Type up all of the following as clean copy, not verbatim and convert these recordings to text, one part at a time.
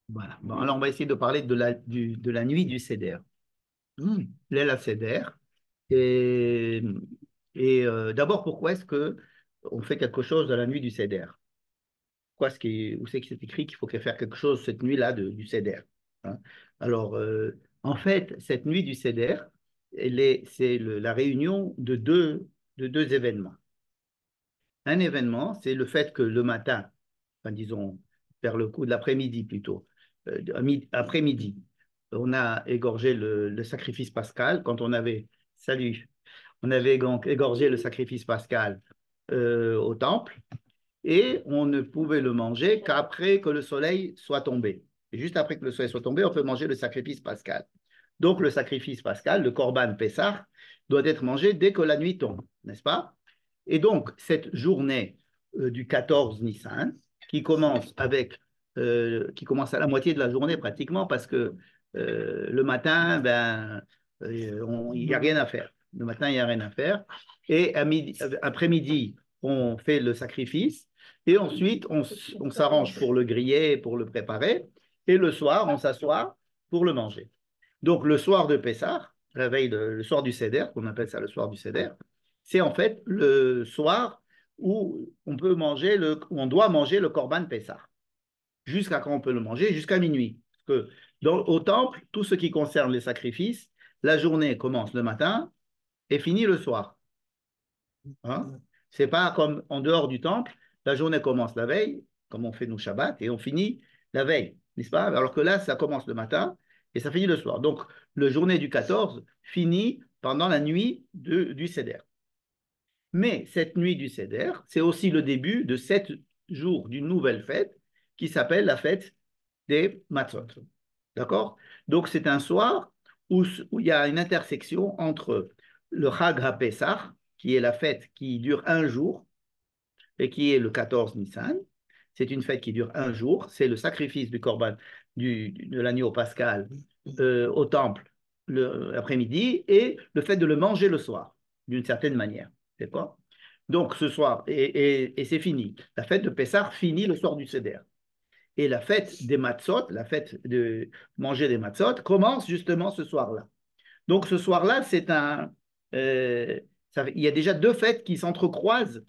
Voilà. Bon, alors, on va essayer de parler de la nuit du Seder. L'aile à Seder. Et, d'abord, pourquoi est-ce que on fait quelque chose à la nuit du Seder? Où c'est que c'est écrit qu'il faut faire quelque chose cette nuit-là du Seder, hein? Alors, en fait, cette nuit du Seder, c'est la réunion de deux événements. Un événement, c'est le fait que le matin, enfin, disons, vers le coup de l'après-midi plutôt, après-midi, on a égorgé le sacrifice pascal. Salut, on avait égorgé le sacrifice pascal au temple et on ne pouvait le manger qu'après que le soleil soit tombé. Et juste après que le soleil soit tombé, on peut manger le sacrifice pascal. Donc le sacrifice pascal, le Corban Pessah, doit être mangé dès que la nuit tombe, n'est-ce pas? Et donc cette journée du 14 Nissan, qui commence à la moitié de la journée pratiquement, parce que le matin, ben, il n'y a rien à faire. Le matin, il n'y a rien à faire. Et après-midi, on fait le sacrifice. Et ensuite, on s'arrange pour le griller, pour le préparer. Et le soir, on s'assoit pour le manger. Donc, le soir de Pessah, le soir du Seder, qu'on appelle ça le soir du Seder, c'est en fait le soir où on doit manger le Corban Pessah. Jusqu'à quand on peut le manger? Jusqu'à minuit. Parce que au temple, tout ce qui concerne les sacrifices, la journée commence le matin et finit le soir. Hein? C'est pas comme en dehors du temple, la journée commence la veille, comme on fait nos Shabbats, et on finit la veille, n'est-ce pas? Alors que là, ça commence le matin et ça finit le soir. Donc, la journée du 14 finit pendant la nuit du Seder. Mais cette nuit du Seder, c'est aussi le début de 7 jours d'une nouvelle fête qui s'appelle la fête des Matzot. D'accord? Donc, c'est un soir où il y a une intersection entre le Chag HaPesach, qui est la fête qui dure un jour et qui est le 14 Nissan. C'est une fête qui dure un jour. C'est le sacrifice du Corban, de l'agneau pascal au temple l'après-midi et le fait de le manger le soir, d'une certaine manière. C'est quoi? Donc, ce soir, et c'est fini. La fête de Pessah finit le soir du Seder. Et la fête des matzot, la fête de manger des matzot, commence justement ce soir-là. Donc ce soir-là, il y a déjà deux fêtes qui s'entrecroisent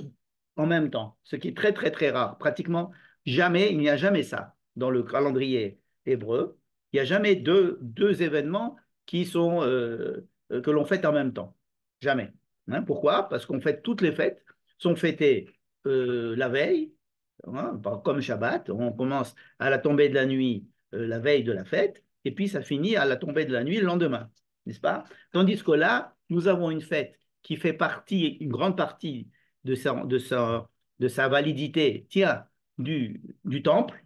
en même temps, ce qui est très très très rare. Pratiquement jamais, il n'y a jamais ça dans le calendrier hébreu. Il n'y a jamais deux événements que l'on fête en même temps. Jamais. Hein, pourquoi? Parce qu'on fête toutes les fêtes sont fêtées la veille, hein, comme Shabbat. On commence à la tombée de la nuit la veille de la fête, et puis ça finit à la tombée de la nuit le lendemain, n'est-ce pas? Tandis que là, nous avons une fête qui fait une grande partie de sa validité, tiens, du temple.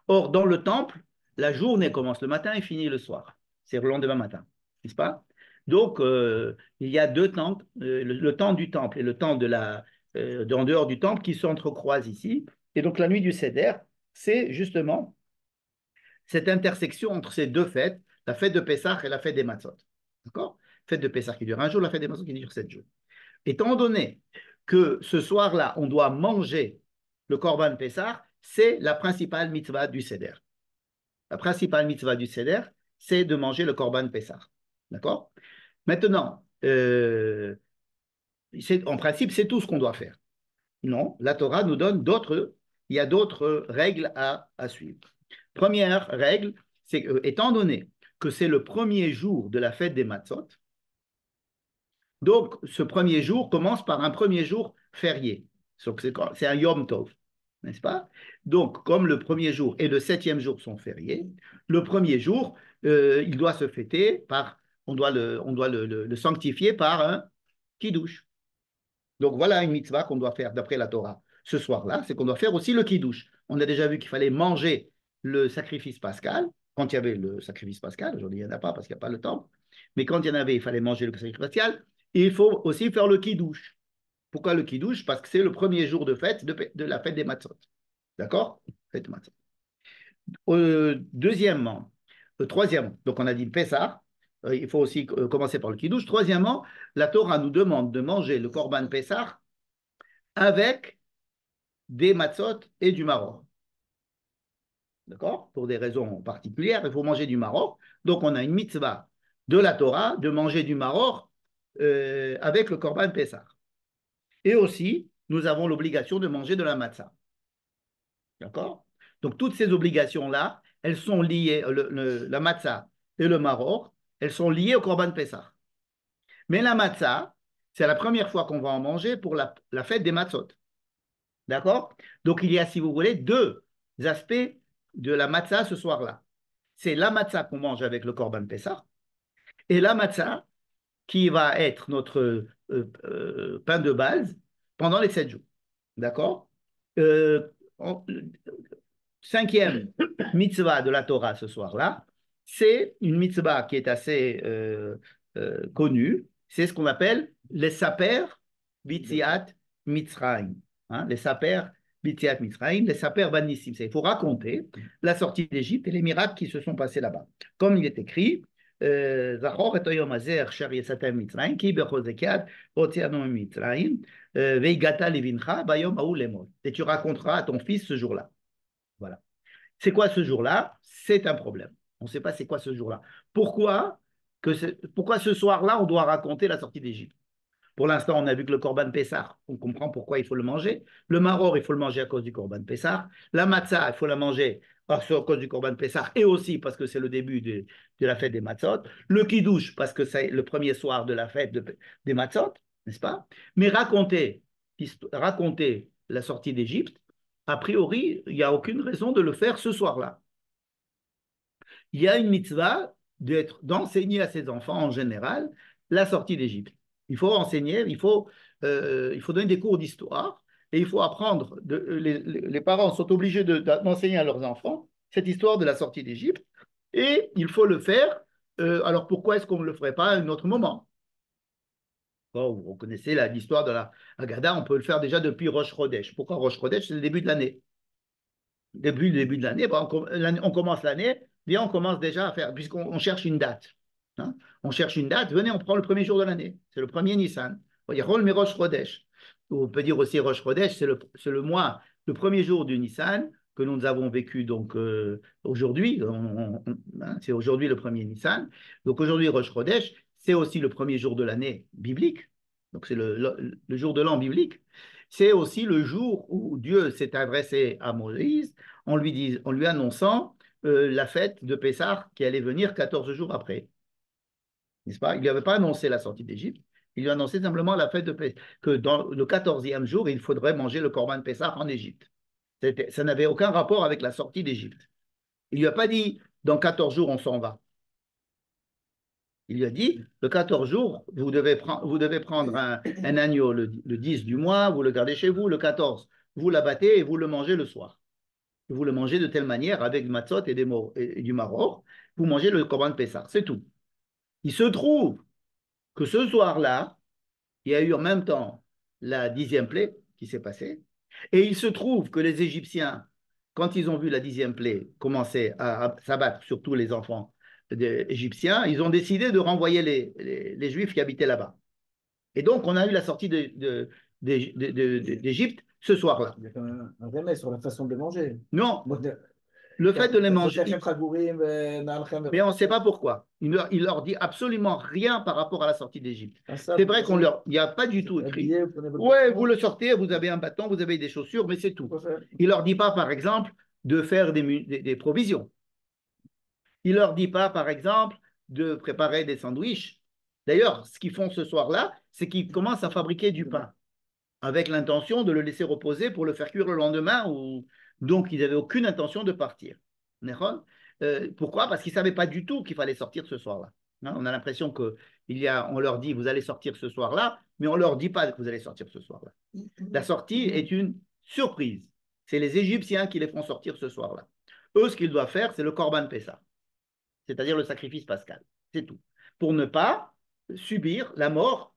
Or, dans le temple, la journée commence le matin et finit le soir. C'est le lendemain matin, n'est-ce pas? Donc, il y a deux temps, le temps du temple et le temps en dehors du temple qui s'entrecroisent ici. Et donc, la nuit du Seder, c'est justement cette intersection entre ces deux fêtes, la fête de Pessah et la fête des Matzot. D'accord? Fête de Pessah qui dure un jour, la fête des Matzot qui dure 7 jours. Étant donné que ce soir-là, on doit manger le Korban Pessah, c'est la principale mitzvah du Seder. La principale mitzvah du Seder, c'est de manger le Korban Pessah. D'accord? Maintenant, en principe, c'est tout ce qu'on doit faire. Non, la Torah nous donne il y a d'autres règles à suivre. Première règle, c'est que, étant donné que c'est le premier jour de la fête des Matzot, donc ce premier jour commence par un premier jour férié. C'est un Yom Tov, n'est-ce pas? Donc, comme le premier jour et le septième jour sont fériés, le premier jour, il doit se fêter on doit le sanctifier par un kiddush. Donc voilà une mitzvah qu'on doit faire d'après la Torah. Ce soir-là, c'est qu'on doit faire aussi le kiddush. On a déjà vu qu'il fallait manger le sacrifice pascal, quand il y avait le sacrifice pascal, aujourd'hui il n'y en a pas parce qu'il n'y a pas le temps, mais quand il y en avait, il fallait manger le sacrifice pascal, et il faut aussi faire le kiddush. Pourquoi le kiddush? Parce que c'est le premier jour de fête de la fête des matzot. D'accord? Fête matzot. Troisièmement, donc on a dit Pessah, il faut aussi commencer par le kiddush. Troisièmement, la Torah nous demande de manger le korban Pessah avec des matzot et du maror. d'accord? Pour des raisons particulières, il faut manger du maror. Donc, on a une mitzvah de la Torah de manger du maror avec le Korban Pessah. Et aussi, nous avons l'obligation de manger de la matzah. D'accord? Donc, toutes ces obligations-là, elles sont liées, la matzah et le maror, elles sont liées au Korban Pessah. Mais la matzah, c'est la première fois qu'on va en manger pour la fête des matzot. D'accord? Donc, il y a, si vous voulez, deux aspects de la matzah ce soir-là. C'est la matzah qu'on mange avec le Korban Pessah et la matzah qui va être notre pain de base pendant les 7 jours. D'accord? euh, Cinquième mitzvah de la Torah ce soir-là, c'est une mitzvah qui est assez connue. C'est ce qu'on appelle les saper bitziat mitzrayim. Hein, les saper bitziat mitzrayim, les saper banissim. Il faut raconter la sortie d'Égypte et les miracles qui se sont passés là-bas. Comme il est écrit, Zachor et oyom hazer sher yesatem mitzrayim ki bechozekiad otzianu mitzrayim veigata levincha bayom hahu lemot. Et tu raconteras à ton fils ce jour-là. Voilà. C'est quoi ce jour-là? C'est un problème. On ne sait pas c'est quoi ce jour-là. Pourquoi ce soir-là, on doit raconter la sortie d'Égypte? Pour l'instant, on a vu que le Corban Pessah, on comprend pourquoi il faut le manger. Le maror, il faut le manger à cause du Corban Pessah. La matzah, il faut la manger à cause du Corban Pessah et aussi parce que c'est le début de la fête des matzot. Le kiddush, parce que c'est le premier soir de la fête des matzot, n'est-ce pas? Mais raconter la sortie d'Égypte, a priori, il n'y a aucune raison de le faire ce soir-là. Il y a une mitzvah d'enseigner à ses enfants en général la sortie d'Égypte. Il faut enseigner, il faut donner des cours d'histoire et il faut apprendre. Les parents sont obligés d'enseigner à leurs enfants cette histoire de la sortie d'Égypte et il faut le faire. Alors pourquoi est-ce qu'on ne le ferait pas à un autre moment? Bon, vous connaissez l'histoire de la Haggadah, on peut le faire déjà depuis Rosh Chodesh. Pourquoi Rosh Chodesh? C'est le début de l'année. Début de l'année, bon, on commence l'année, bien on commence déjà à faire, puisqu'on cherche une date. Hein. On cherche une date, venez, on prend le premier jour de l'année. C'est le premier Nissan. On va dire Rosh Chodesh. On peut dire aussi Rosh Chodesh, c'est le mois, le premier jour du Nissan que nous avons vécu donc aujourd'hui. Hein, c'est aujourd'hui le premier Nissan. Donc aujourd'hui, Rosh Chodesh, c'est aussi le premier jour de l'année biblique. Donc c'est le jour de l'an biblique. C'est aussi le jour où Dieu s'est adressé à Moïse en lui annonçant la fête de Pessah qui allait venir 14 jours après. N'est-ce pas? Il ne lui avait pas annoncé la sortie d'Égypte, il lui a annoncé simplement la fête de Pessah, que dans le 14e jour, il faudrait manger le Corban Pessah en Égypte. Ça n'avait aucun rapport avec la sortie d'Égypte. Il ne lui a pas dit, dans 14 jours, on s'en va. Il lui a dit, le 14 jours, vous devez prendre un agneau le 10 du mois, vous le gardez chez vous, le 14, vous l'abattez et vous le mangez le soir. Vous le mangez de telle manière, avec du matzot et du maror, vous mangez le Corban Pessah, c'est tout. Il se trouve que ce soir-là, il y a eu en même temps la 10e plaie qui s'est passée, et il se trouve que les Égyptiens, quand ils ont vu la 10e plaie commencer à s'abattre sur tous les enfants égyptiens, ils ont décidé de renvoyer les Juifs qui habitaient là-bas. Et donc, on a eu la sortie d'Égypte ce soir-là. Il y a quand même un remède sur la façon de les manger. Non, le fait de les manger. Mais on ne sait pas pourquoi. Il leur dit absolument rien par rapport à la sortie d'Égypte. C'est vrai qu'il n'y a pas du tout écrit. Ouais, vous le sortez, vous avez un bâton, vous avez des chaussures, mais c'est tout. Il ne leur dit pas, par exemple, de faire des provisions. Il ne leur dit pas, par exemple, de préparer des sandwichs. D'ailleurs, ce qu'ils font ce soir-là, c'est qu'ils commencent à fabriquer du pain avec l'intention de le laisser reposer pour le faire cuire le lendemain. Donc, ils n'avaient aucune intention de partir. Pourquoi? Parce qu'ils ne savaient pas du tout qu'il fallait sortir ce soir-là. On a l'impression qu'on leur dit, vous allez sortir ce soir-là, mais on ne leur dit pas que vous allez sortir ce soir-là. La sortie est une surprise. C'est les Égyptiens qui les font sortir ce soir-là. Eux, ce qu'ils doivent faire, c'est le Corban Pessah, c'est-à-dire le sacrifice pascal. C'est tout. Pour ne pas subir la mort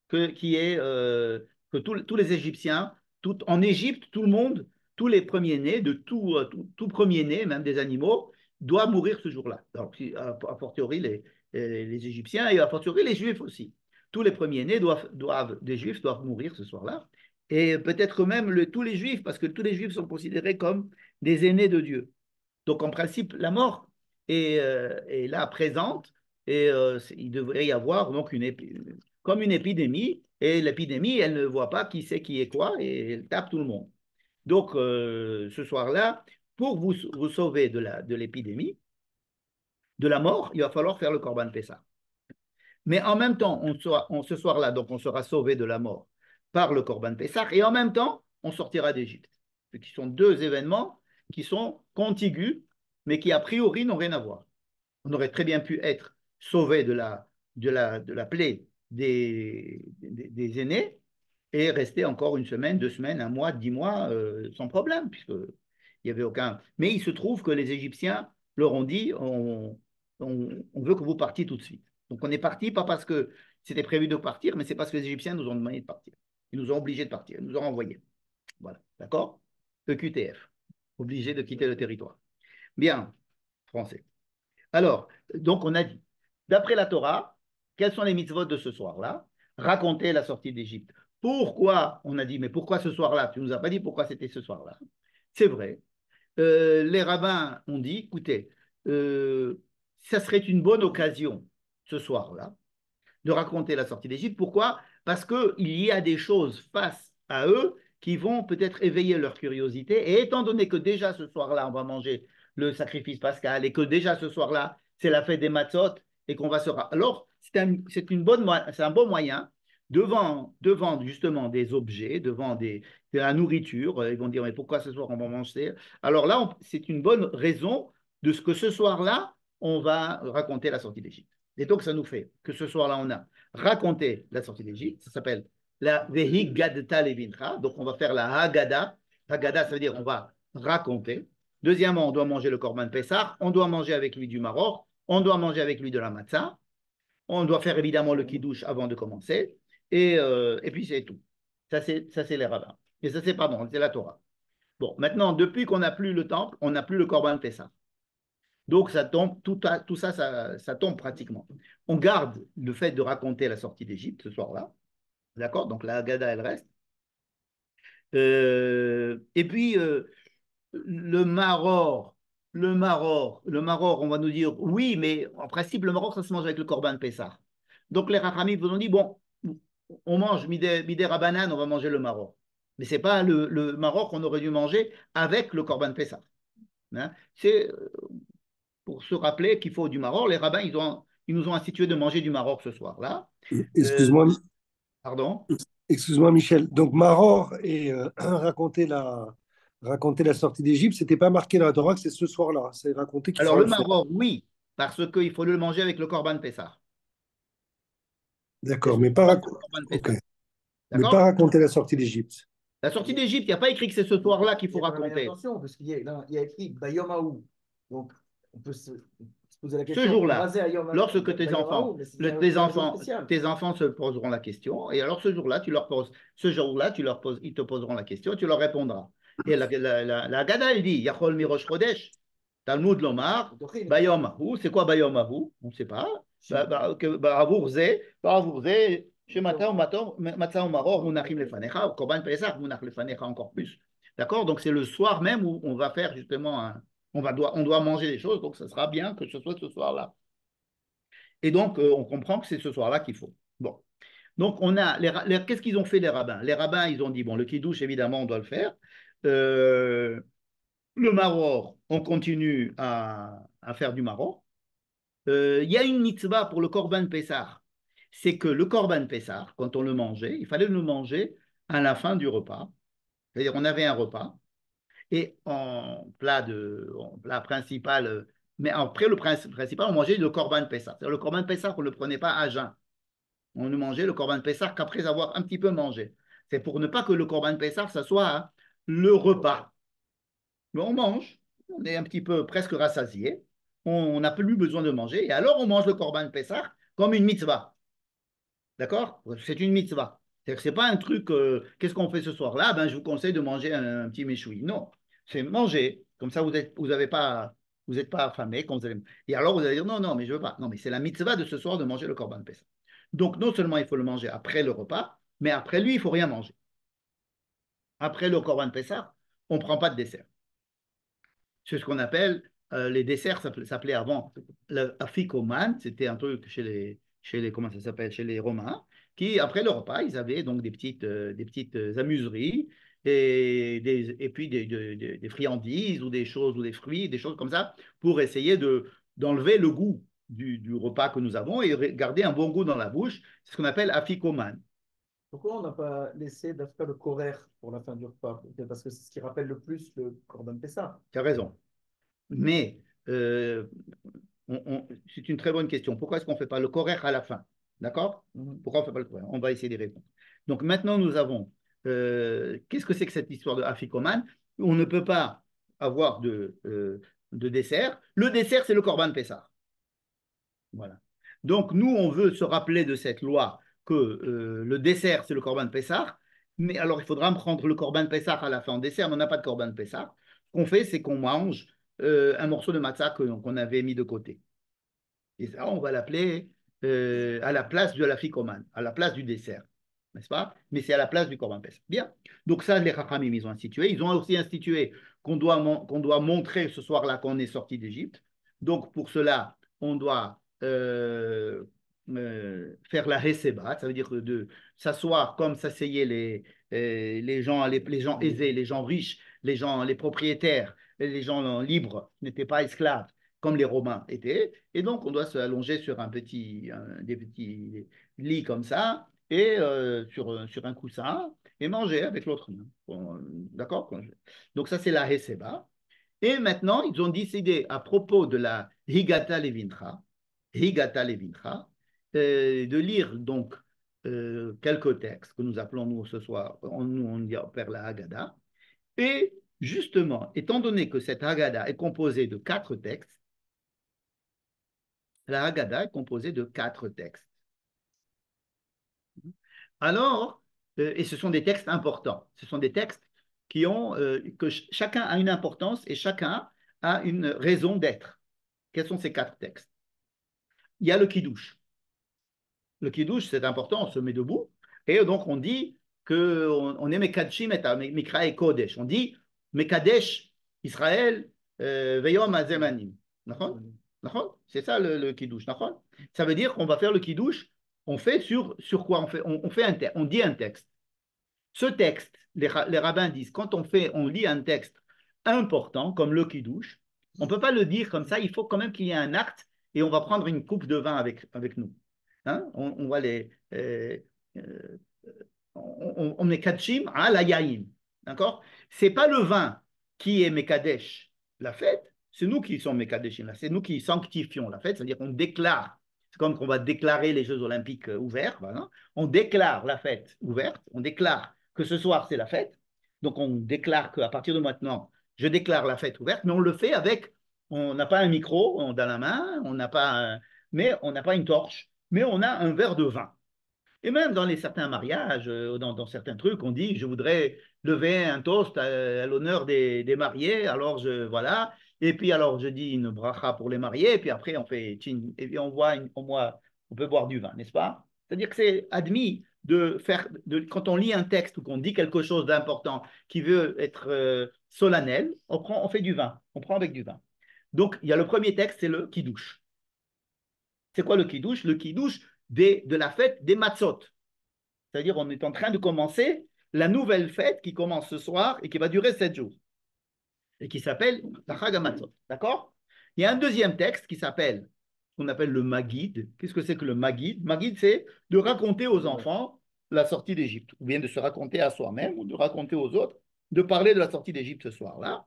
que tous les Égyptiens, en Égypte, tout le monde, tous les premiers-nés, de tout premier-né, même des animaux, doivent mourir ce jour-là. Donc, a fortiori les Égyptiens et a fortiori les Juifs aussi. Tous les premiers-nés des Juifs doivent mourir ce soir-là. Et peut-être même tous les Juifs, parce que tous les Juifs sont considérés comme des aînés de Dieu. Donc, en principe, la mort est là présente et il devrait y avoir donc comme une épidémie. Et l'épidémie, elle ne voit pas qui c'est qui est quoi et elle tape tout le monde. Donc, ce soir-là, pour vous sauver de l'épidémie, de la mort, il va falloir faire le Corban Pessah. Mais en même temps, ce soir-là, donc on sera sauvé de la mort par le Corban Pessah et en même temps, on sortira d'Égypte. Ce qui sont deux événements qui sont contigus, mais qui a priori n'ont rien à voir. On aurait très bien pu être sauvé de la plaie des aînés et rester encore une semaine, 2 semaines, un mois, 10 mois sans problème, puisque il n'y avait aucun. Mais il se trouve que les Égyptiens leur ont dit on veut que vous partiez tout de suite. Donc on est parti, pas parce que c'était prévu de partir, mais c'est parce que les Égyptiens nous ont demandé de partir. Ils nous ont obligés de partir, ils nous ont envoyés. Voilà, d'accord? EQTF, obligé de quitter le territoire. Bien, français. Alors, donc on a dit, d'après la Torah, quels sont les mitzvot de ce soir-là? Raconter la sortie d'Égypte. Pourquoi, on a dit, mais pourquoi ce soir-là? Tu ne nous as pas dit pourquoi c'était ce soir-là. C'est vrai. Les rabbins ont dit, écoutez, ça serait une bonne occasion ce soir-là de raconter la sortie d'Égypte. Pourquoi? Parce qu'il y a des choses face à eux qui vont peut-être éveiller leur curiosité. Et étant donné que déjà ce soir-là, on va manger le sacrifice pascal et que déjà ce soir-là, c'est la fête des matzot et qu'on va se... Alors, c'est un bon moyen devant justement des objets, de la nourriture. Ils vont dire, mais pourquoi ce soir on va manger? Alors là, c'est une bonne raison de ce que ce soir-là, on va raconter la sortie d'Égypte. Et donc, ça nous fait que ce soir-là, on a raconté la sortie d'Égypte. Ça s'appelle la Vehigadta Levincha. Donc, on va faire la Haggadah. Haggadah, ça veut dire on va raconter. Deuxièmement, on doit manger le Korban Pessah. On doit manger avec lui du maror. On doit manger avec lui de la matzah. On doit faire évidemment le kiddush avant de commencer. Et puis, c'est tout. Ça, c'est les rabbins. Et ça, c'est la Torah. Bon, maintenant, depuis qu'on n'a plus le temple, on n'a plus le Korban Pessah. Donc, ça tombe, tout ça, ça tombe pratiquement. On garde le fait de raconter la sortie d'Égypte ce soir-là. D'accord? Donc, la Haggadah, elle reste. Et puis, le maror, on va nous dire, oui, mais en principe, le maror, ça se mange avec le Corban Pessah. Donc, les Rachamim vous ont dit, bon, on mange midé rabanan, on va manger le maror. Mais ce n'est pas le maror qu'on aurait dû manger avec le Corban Pessah. Hein? C'est pour se rappeler qu'il faut du maror. Les rabbins, ils nous ont institué de manger du maror ce soir-là. Excuse-moi, Pardon? excuse-moi Michel. Donc Maror et raconter la sortie d'Égypte, c'était pas marqué dans la Torah que c'est ce soir-là. C'est raconté qu'il Alors, faudra le le faire. maror, oui, parce qu'il faut le manger avec le Corban Pessah. C'est D'accord, ce mais pas, soir, c'est le Corban ok. Pessah. Mais pas D'accord? raconter la sortie d'Égypte. La sortie d'Égypte, il n'y a pas écrit que c'est ce soir-là qu'il faut Il y a pas raconter. attention, parce qu'il y a écrit Bayomaou. Donc, on peut se poser la Ce question. jour-là, lorsque tes enfants, Mais c'est un jour spécial. tes enfants se poseront la question, et alors ce jour-là, ils te poseront la question et tu leur répondras. Et la Gada, elle dit, Yachol Mirosh Chodesh, Talmud Lomar, Bayom Ahu, c'est quoi Bayom Ahu? On ne sait pas. Ba'avour Ze, Shemata Matzah Maror, Munachim Lefanecha, Korban Pesach, Munach Lefanecha encore plus. D'accord? Donc c'est le soir même où on va faire justement on doit manger des choses, donc ça sera bien que ce soit ce soir-là. Et donc, on comprend que c'est ce soir-là qu'il faut. Bon. Donc, on a qu'est-ce qu'ils ont fait les rabbins? Les rabbins, ils ont dit, bon, le kiddush, évidemment, on doit le faire. Le maror, on continue à faire du maror. Il y a une mitzvah pour le korban Pessah. C'est que le korban Pessah, quand on le mangeait, il fallait le manger à la fin du repas. C'est-à-dire, on avait un repas. Et en plat principal, mais après le principal, on mangeait le Corban Pessah. Le Corban Pessah, on ne le prenait pas à jeun. On ne mangeait le Corban Pessah qu'après avoir un petit peu mangé. C'est pour ne pas que le Corban Pessah, ça soit le repas. Mais on mange, on est un petit peu presque rassasié, on n'a plus besoin de manger, et alors on mange le Corban Pessah comme une mitzvah. D'accord? C'est une mitzvah. C'est-à-dire que ce n'est pas un truc, qu'est-ce qu'on fait ce soir-là? Ben, je vous conseille de manger un petit méchoui. Non, c'est manger. Comme ça, vous n'êtes pas affamé. Et alors, vous allez dire, non, non, mais je ne veux pas. Non, mais c'est la mitzvah de ce soir de manger le Corban Pessah. Donc, non seulement il faut le manger après le repas, mais après lui, il ne faut rien manger. Après le Corban Pessah, on ne prend pas de dessert. C'est ce qu'on appelle les desserts s'appelaient avant l'afikoman, c'était un truc comment ça s'appelle, chez les Romains, qui, après le repas, ils avaient donc des petites amuseries et puis des friandises ou des choses, ou des fruits, des choses comme ça, pour essayer d'enlever le goût du repas que nous avons et garder un bon goût dans la bouche. C'est ce qu'on appelle afikoman. Pourquoi on n'a pas laissé d'affaire le korer pour la fin du repas? Parce que c'est ce qui rappelle le plus le Corban Pessah. Tu as raison. Mais euh, c'est une très bonne question. Pourquoi est-ce qu'on ne fait pas le Korer à la fin? D'accord? Pourquoi on ne fait pas le Korer? On va essayer d'y répondre. Donc maintenant, nous avons, qu'est-ce que c'est que cette histoire de Afikoman? On ne peut pas avoir de dessert. Le dessert, c'est le Corban Pessah. Voilà. Donc nous, on veut se rappeler de cette loi que le dessert, c'est le Corban Pessah. Mais alors, il faudra prendre le Corban Pessah à la fin en dessert, mais on n'a pas de Corban Pessah. Ce qu'on fait, c'est qu'on mange un morceau de matzah qu'on avait mis de côté. Et ça, on va l'appeler à la place de la ficomane, à la place du dessert, n'est-ce pas? Mais c'est à la place du Corban Pessah. Bien. Donc ça, les Chachamim, ils ont institué. Ils ont aussi institué qu'on doit montrer ce soir-là qu'on est sorti d'Égypte. Donc pour cela, on doit faire la Heseba, ça veut dire de s'asseoir comme s'asseyaient les gens aisés, les gens riches, les propriétaires, les gens libres, n'étaient pas esclaves comme les Romains étaient. Et donc, on doit s'allonger sur des petits lits comme ça, et sur un coussin, et manger avec l'autre main. Bon, d'accord? Donc, ça, c'est la Heseba. Et maintenant, ils ont décidé, à propos de la Higata Levintra, de lire donc quelques textes que nous appelons, nous, ce soir, on dit Père la Haggadah. Et justement, étant donné que cette Haggadah est composée de 4 textes, la Haggadah est composée de 4 textes. Alors, et ce sont des textes importants, ce sont des textes que chacun a une importance et chacun a une raison d'être. Quels sont ces 4 textes? Il y a le Kiddush. Le Kiddush, c'est important, on se met debout, et donc on dit qu'on est Mekadshim et Mikra et Kodesh. On dit Mekadesh Israël Veyom Azemanim. D'accord? C'est ça le Kiddush. Ça veut dire qu'on va faire le Kiddush, on fait sur quoi on dit un texte. Ce texte, les rabbins disent, quand on lit un texte important, comme le Kiddush, on ne peut pas le dire comme ça, il faut quand même qu'il y ait un acte et on va prendre une coupe de vin avec nous. Hein? On va on Mekadshim à la yaïm. D'accord? C'est pas le vin qui est Mekadesh, la fête, c'est nous qui sommes Mekadeshim, c'est nous qui sanctifions la fête, c'est-à-dire qu'on déclare, c'est comme qu'on va déclarer les Jeux Olympiques ouverts, voilà. On déclare la fête ouverte, on déclare que ce soir c'est la fête, donc on déclare qu'à partir de maintenant, je déclare la fête ouverte, mais on le fait on n'a pas un micro dans la main, mais on n'a pas une torche, mais on a un verre de vin. Et même dans certains mariages, dans certains trucs, on dit je voudrais lever un toast à l'honneur des mariés. Alors voilà. Et puis alors je dis une bracha pour les mariés. Et puis après on fait et puis on peut boire du vin, n'est-ce pas? C'est-à-dire que c'est admis quand on lit un texte ou qu'on dit quelque chose d'important qui veut être solennel, on fait du vin. On prend avec du vin. Donc il y a le premier texte, c'est le Kiddush. C'est quoi le Kiddush? Le Kiddush de la fête des matzot. C'est-à-dire on est en train de commencer la nouvelle fête qui commence ce soir et qui va durer 7 jours et qui s'appelle la Chag HaMatzot. D'accord? Il y a un deuxième texte qui s'appelle, qu'on appelle le Magid. Qu'est-ce que c'est que le Magid? Magid, c'est de raconter aux enfants la sortie d'Égypte, ou bien de se raconter à soi-même, ou de raconter aux autres, de parler de la sortie d'Égypte ce soir-là.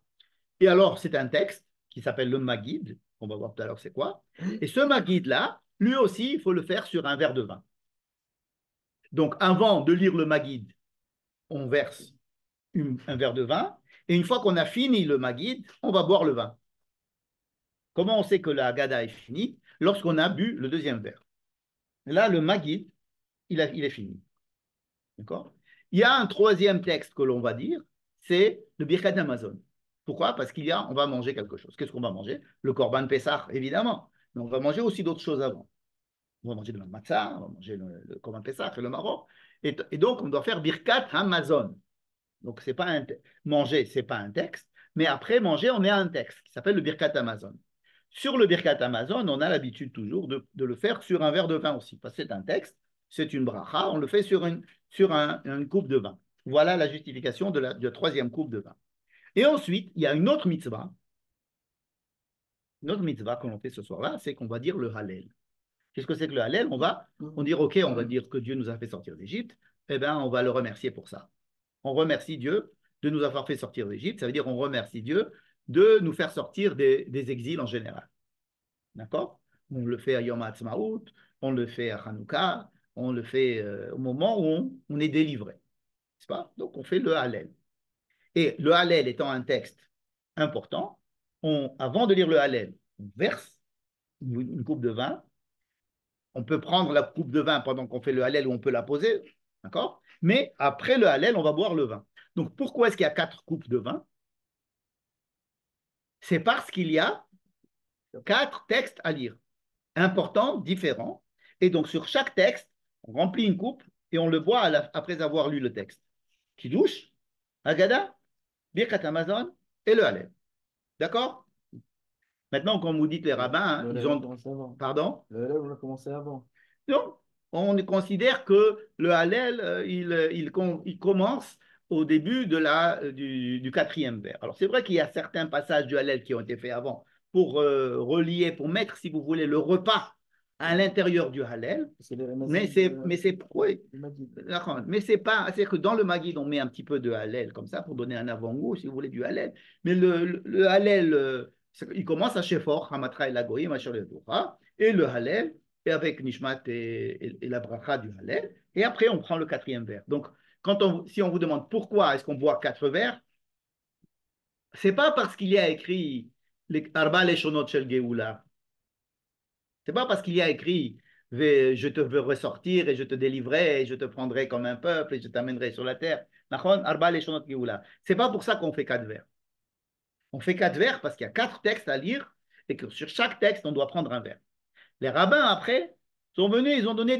Et alors, c'est un texte qui s'appelle le Magid, on va voir tout à l'heure c'est quoi. Et ce Magid-là, lui aussi, il faut le faire sur un verre de vin. Donc, avant de lire le Magid, on verse un verre de vin. Et une fois qu'on a fini le Magid, on va boire le vin. Comment on sait que la Haggadah est finie? Lorsqu'on a bu le deuxième verre. Là, le Magid, il est fini. D'accord? Il y a un troisième texte que l'on va dire, c'est le Birkat Hamazon. Pourquoi? Parce on va manger quelque chose. Qu'est-ce qu'on va manger? Le Korban Pessah, évidemment. Mais on va manger aussi d'autres choses avant. On va manger de la matzah, on va manger le Korban Pessah et le maror. Et donc, on doit faire Birkat Hamazon. Donc, manger, ce n'est pas un texte, Mais après manger, on met un texte qui s'appelle le Birkat Amazon. Sur le Birkat Amazon, on a l'habitude toujours de le faire sur un verre de vin aussi. Parce que c'est un texte, c'est une bracha, on le fait sur une coupe de vin. Voilà la justification de la troisième coupe de vin. Et ensuite, il y a une autre mitzvah que l'on fait ce soir-là, c'est qu'on va dire le Hallel. Qu'est-ce que c'est que le Hallel? On va dire, OK, on va dire que Dieu nous a fait sortir d'Égypte, eh bien, on va le remercier pour ça. On remercie Dieu de nous avoir fait sortir d'Égypte, ça veut dire on remercie Dieu de nous faire sortir des exils en général. D'accord? On le fait à Yom HaAtzmaut, on le fait à Hanouka, on le fait au moment où on est délivré. N'est-ce pas? Donc, on fait le Hallel. Et le Hallel étant un texte important, avant de lire le Hallel, on verse une coupe de vin. On peut prendre la coupe de vin pendant qu'on fait le Hallel ou on peut la poser, d'accord? Mais après le Hallel, on va boire le vin. Donc pourquoi est-ce qu'il y a 4 coupes de vin? C'est parce qu'il y a 4 textes à lire, importants, différents. Et donc sur chaque texte, on remplit une coupe et on le boit après avoir lu le texte. Kiddush, Haggadah, Birkat Hamazon et le Hallel. D'accord? Maintenant, comme vous dites les rabbins, Le ils Hallel, on a ont... commencé avant. Pardon? Le Hallel, on a commencé avant. Non, on considère que le Hallel, il commence au début du quatrième vers. Alors c'est vrai qu'il y a certains passages du Hallel qui ont été faits avant pour relier, pour mettre, si vous voulez, le repas à l'intérieur du Hallel. C'est les Mais c'est oui, du Maguid. d'accord. Mais c'est pas, c'est que dans le Maguid on met un petit peu de Hallel comme ça pour donner un avant-goût, si vous voulez, du Hallel. Mais le Hallel, il commence à Shefor, Hamatra et Lagoïm, Asher le Torah, et le Hallel et avec Nishmat et la bracha du Hallel, et après on prend le quatrième vers. Donc, si on vous demande pourquoi est-ce qu'on boit 4 vers, c'est pas parce qu'il y a écrit les Arba Leshonot Shel Geoula, c'est pas parce qu'il y a écrit je te veux ressortir et je te délivrerai et je te prendrai comme un peuple et je t'amènerai sur la terre. Arba Leshonot Geoula. C'est pas pour ça qu'on fait 4 vers. On fait 4 vers parce qu'il y a 4 textes à lire et que sur chaque texte on doit prendre un vers. Les rabbins, après, sont venus, ils ont donné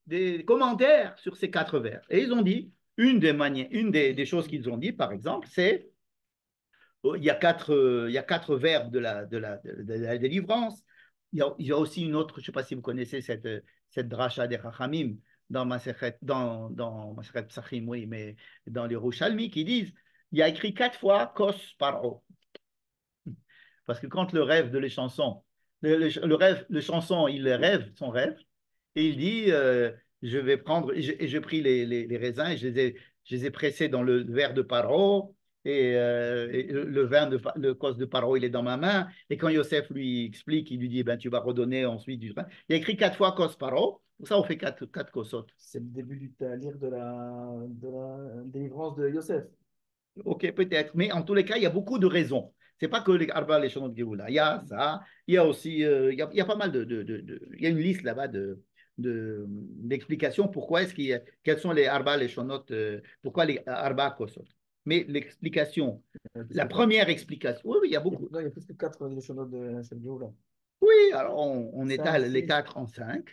des commentaires sur ces 4 vers. Et ils ont dit, une des choses qu'ils ont dit, par exemple, c'est il y a 4 verbes de la délivrance. Il y a aussi une autre, je ne sais pas si vous connaissez cette dracha des Chachamim dans Masechet Psachim, oui, mais dans les Yerushalmi, qui disent, il y a écrit 4 fois Kos Paro. Parce que quand le rêve de les chansons, le chanson, il rêve son rêve, et il dit je vais prendre, et j'ai pris les raisins, et je les ai pressés dans le verre de Paro, et le cos de Paro, il est dans ma main, et quand Yosef lui explique, il lui dit ben, tu vas redonner ensuite du vin. Il a écrit 4 fois cos Paro, pour ça on fait 4 kosot. C'est le début du talir de la délivrance de Yosef. Ok, peut-être, mais en tous les cas, il y a beaucoup de raisons. C'est pas que les Arba, les Shonot Géoula. Il y a ça, il y a aussi, il y a pas mal il y a une liste là-bas d'explications pourquoi est-ce quels sont les Arba, les Shonot, pourquoi les Arba Kosot. Mais l'explication, la première explication, oui, oui, il y a beaucoup. Non, il y a plus que 4 Leshonot de Shel Geoula. Oui, alors on étale les 4 en 5.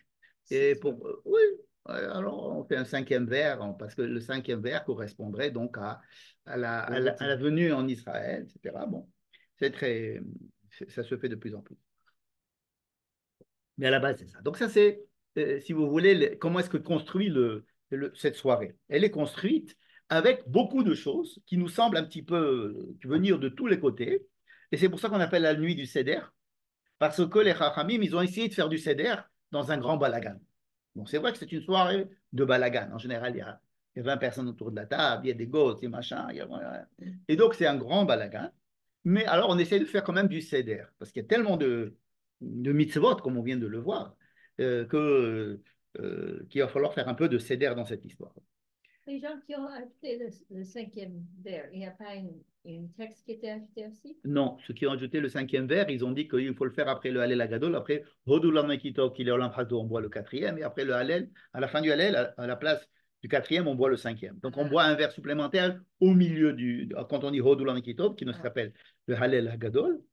Et oui, alors on fait un 5e vers, parce que le 5e vers correspondrait donc à la venue en Israël, etc. Bon, ça se fait de plus en plus. Mais à la base, c'est ça. Donc ça, c'est, si vous voulez, comment est-ce que construit cette soirée? Elle est construite avec beaucoup de choses qui nous semblent un petit peu venir de tous les côtés. Et c'est pour ça qu'on appelle la nuit du Seder, parce que les Chachamim, ils ont essayé de faire du Seder dans un grand balagan. Donc c'est vrai que c'est une soirée de balagan. En général, il y a 20 personnes autour de la table, il y a des gosses, des machins. Et donc c'est un grand balagan. Mais alors on essaie de faire quand même du Seder, parce qu'il y a tellement de mitzvot, comme on vient de le voir, qu'il va falloir faire un peu de Seder dans cette histoire. Les gens qui ont ajouté le 5e vers, il n'y a pas un texte qui était ajouté aussi? Non, ceux qui ont ajouté le 5e vers, ils ont dit qu'il faut le faire après le Hallel Agadol, après Hodou Lamekito, qu'il est Olam Hado, on boit le 4e, et après le Hallel, à la fin du Hallel, à la place du 4e, on boit le 5e. Donc on boit un vers supplémentaire au milieu quand on dit Hodou Lamekito, qui s'appelle le Hallel Agadol.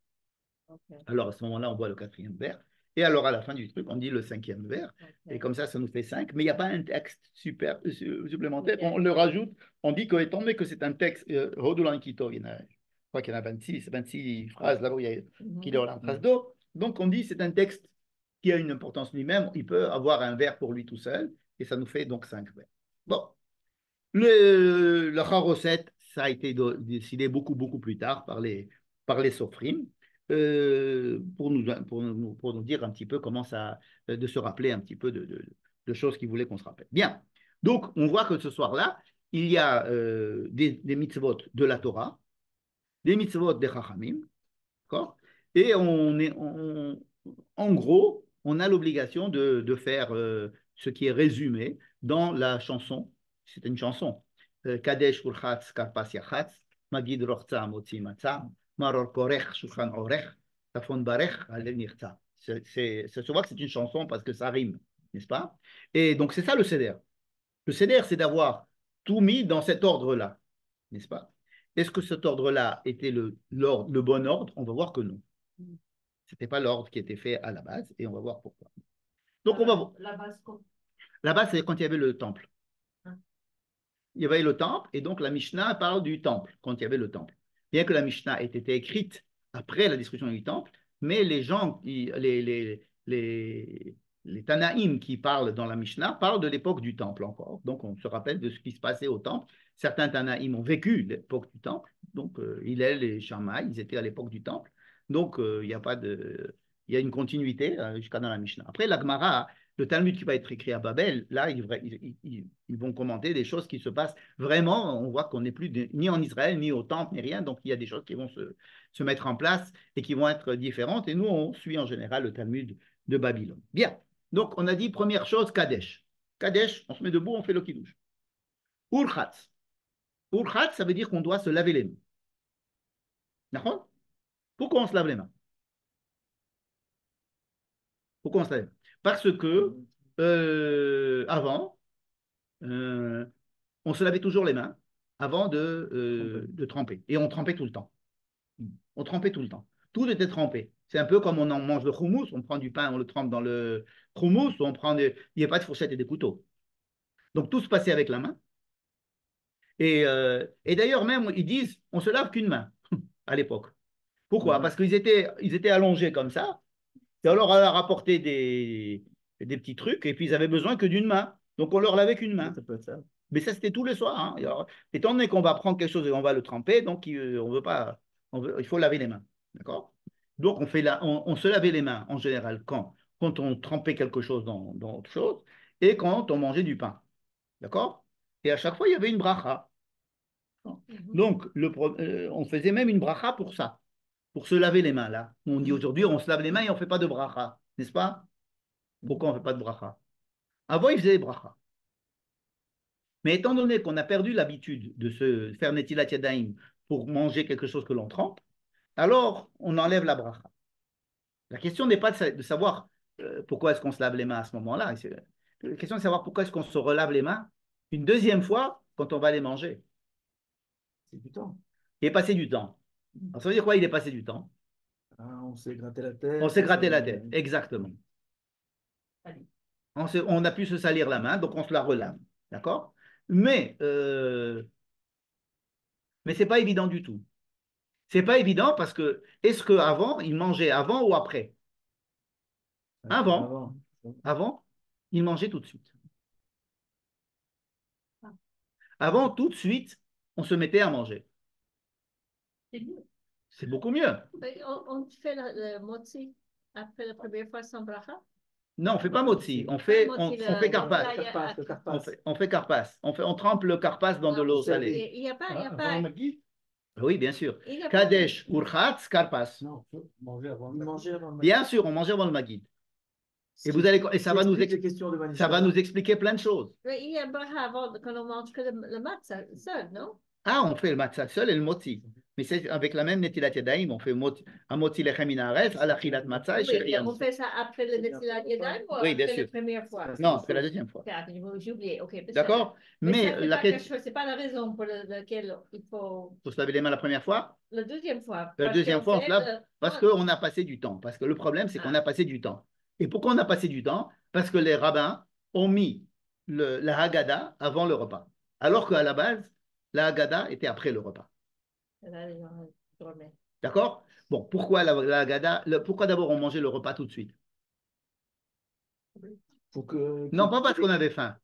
Okay. Alors à ce moment-là, on boit le 4e vers. Et alors à la fin du truc, on dit le 5e vers. Okay. Et comme ça nous fait 5. Mais il n'y a pas un texte supplémentaire. Okay. On le rajoute. On dit que, étant donné que c'est un texte, Hodou Lamekito, crois qu'il y en a 26 phrases là où il y a qu'il est en trace Mhm. d'eau. Donc on dit c'est un texte qui a une importance lui-même, il peut avoir un vers pour lui tout seul, et ça nous fait donc 5 vers. Bon, la recette, ça a été décidé beaucoup plus tard par les Sofrim, pour nous dire un petit peu comment ça, de se rappeler un petit peu de choses qu'ils voulaient qu'on se rappelle. Bien, donc on voit que ce soir-là, il y a des mitzvot de la Torah, des mitzvot des Chachamim, d'accord. Et en gros, on a l'obligation de faire ce qui est résumé dans la chanson. C'est une chanson. Kadesh Urchatz Karpas Yachatz, Magid Rochza Motzi Matza, Maror Korech Shulchan Orech, Tafon Barech Alel Nirza. Ça se voit que c'est une chanson parce que ça rime, n'est-ce pas? Et donc c'est ça le Seder. Le Seder, c'est d'avoir tout mis dans cet ordre-là, n'est-ce pas? Est-ce que cet ordre-là était le bon ordre? On va voir que non. Ce n'était pas l'ordre qui était fait à la base, et on va voir pourquoi. Donc, on va voir. La base, quoi. La base, c'est quand il y avait le temple. Hein. Il y avait le temple, et donc la Mishnah parle du temple, quand il y avait le temple. Bien que la Mishnah ait été écrite après la destruction du temple, mais les gens, les Tanaïm qui parlent dans la Mishnah parlent de l'époque du temple encore. Donc, on se rappelle de ce qui se passait au temple. Certains Tanaïm ont vécu l'époque du temple. Donc, Hillel et Shammai, ils étaient à l'époque du temple. Donc, il y a pas de... Il y a une continuité jusqu'à dans la Mishnah. Après, la Gemara, le Talmud qui va être écrit à Babel, là, ils vont commenter des choses qui se passent vraiment. On voit qu'on n'est plus ni en Israël, ni au temple, ni rien. Donc, il y a des choses qui vont se mettre en place et qui vont être différentes. Et nous, on suit en général le Talmud de Babylone. Bien. Donc, on a dit, première chose, Kadesh. Kadesh, on se met debout, on fait le kiddush. Urchatz. Urchatz, ça veut dire qu'on doit se laver les mains. D'accord? Pourquoi on se lave les mains? Pourquoi on se lave les mains? Parce que avant, on se lavait toujours les mains avant de tremper. Et on trempait tout le temps. On trempait tout le temps. Tout était trempé. C'est un peu comme on en mange le houmous, on prend du pain, on le trempe dans le houmous, il n'y a pas de fourchette et des couteaux. Donc tout se passait avec la main. Et d'ailleurs, même, ils disent, on se lave qu'une main à l'époque. Pourquoi? Parce ils étaient allongés comme ça, et on leur a rapporté des petits trucs, et puis ils avaient besoin que d'une main. Donc on leur lavait qu'une main. Ça peut être ça. Mais ça, c'était tous les soirs. Hein. Alors, étant donné qu'on va prendre quelque chose et on va le tremper, donc on veut pas, il faut laver les mains. D'accord? Donc on se lavait les mains en général quand on trempait quelque chose dans autre chose et quand on mangeait du pain. D'accord? Et à chaque fois, il y avait une bracha. Donc, on faisait même une bracha pour ça, pour se laver les mains. Là, on dit aujourd'hui, on se lave les mains et on ne fait pas de bracha, n'est-ce pas? Pourquoi on ne fait pas de bracha? Avant, ils faisaient des bracha. Mais étant donné qu'on a perdu l'habitude de se faire netilat yadayim pour manger quelque chose que l'on trempe, alors on enlève la bracha. La question n'est pas de savoir pourquoi est-ce qu'on se lave les mains à ce moment-là. La question est de savoir pourquoi est-ce qu'on se relave les mains une deuxième fois quand on va les manger. C'est du temps. Il est passé du temps. Alors, ça veut dire quoi, il est passé du temps? Ah, on s'est gratté la tête. On s'est gratté la tête, exactement. On a pu se salir la main, donc on se la relave. D'accord? Mais ce n'est pas évident du tout. C'est pas évident parce que est-ce qu'avant, il mangeait avant ou après? Avant. Avant, il mangeait tout de suite. Avant, tout de suite, on se mettait à manger. C'est mieux. C'est beaucoup mieux. Mais on fait le motzi après la première fois sans bracha? Non, on ne fait pas motzi, on fait karpas. Karpas. On fait karpas. On trempe le karpas dans de l'eau salée. Il n'y a pas, Oui, bien sûr. il y a pas- Kadesh, urchatz, karpas. Non, faut manger avant. Manger avant le Bien sûr, on mangeait avant le magid. Et ça va nous expliquer plein de choses. Mais il y a bracha avant quand on mange que le matzah seul, non? Ah, on fait le matzah seul et le motzi. Mais c'est avec la même netilat yadayim, on fait un motzi lechem minaretz, à l'achilat matzah et Oui, sherian. on fait ça après le netilat yadayim ou Oui, bien après sûr. la première fois? Non, c'est la deuxième fois. J'ai oublié, ok. D'accord? Mais Mais c'est pas la raison pour laquelle il faut. se laver les mains la première fois? La deuxième fois. La deuxième fois, on se lave parce qu'on a passé du temps. Parce que le problème, c'est qu'on a passé du temps. Et pourquoi on a passé du temps? Parce que les rabbins ont mis la Haggadah avant le repas. Alors qu'à la base, la Haggadah était après le repas. gourmet. D'accord? Bon, pourquoi la Haggadah, pourquoi d'abord on mangeait le repas tout de suite? Pour que, Non, pas parce qu'on avait faim.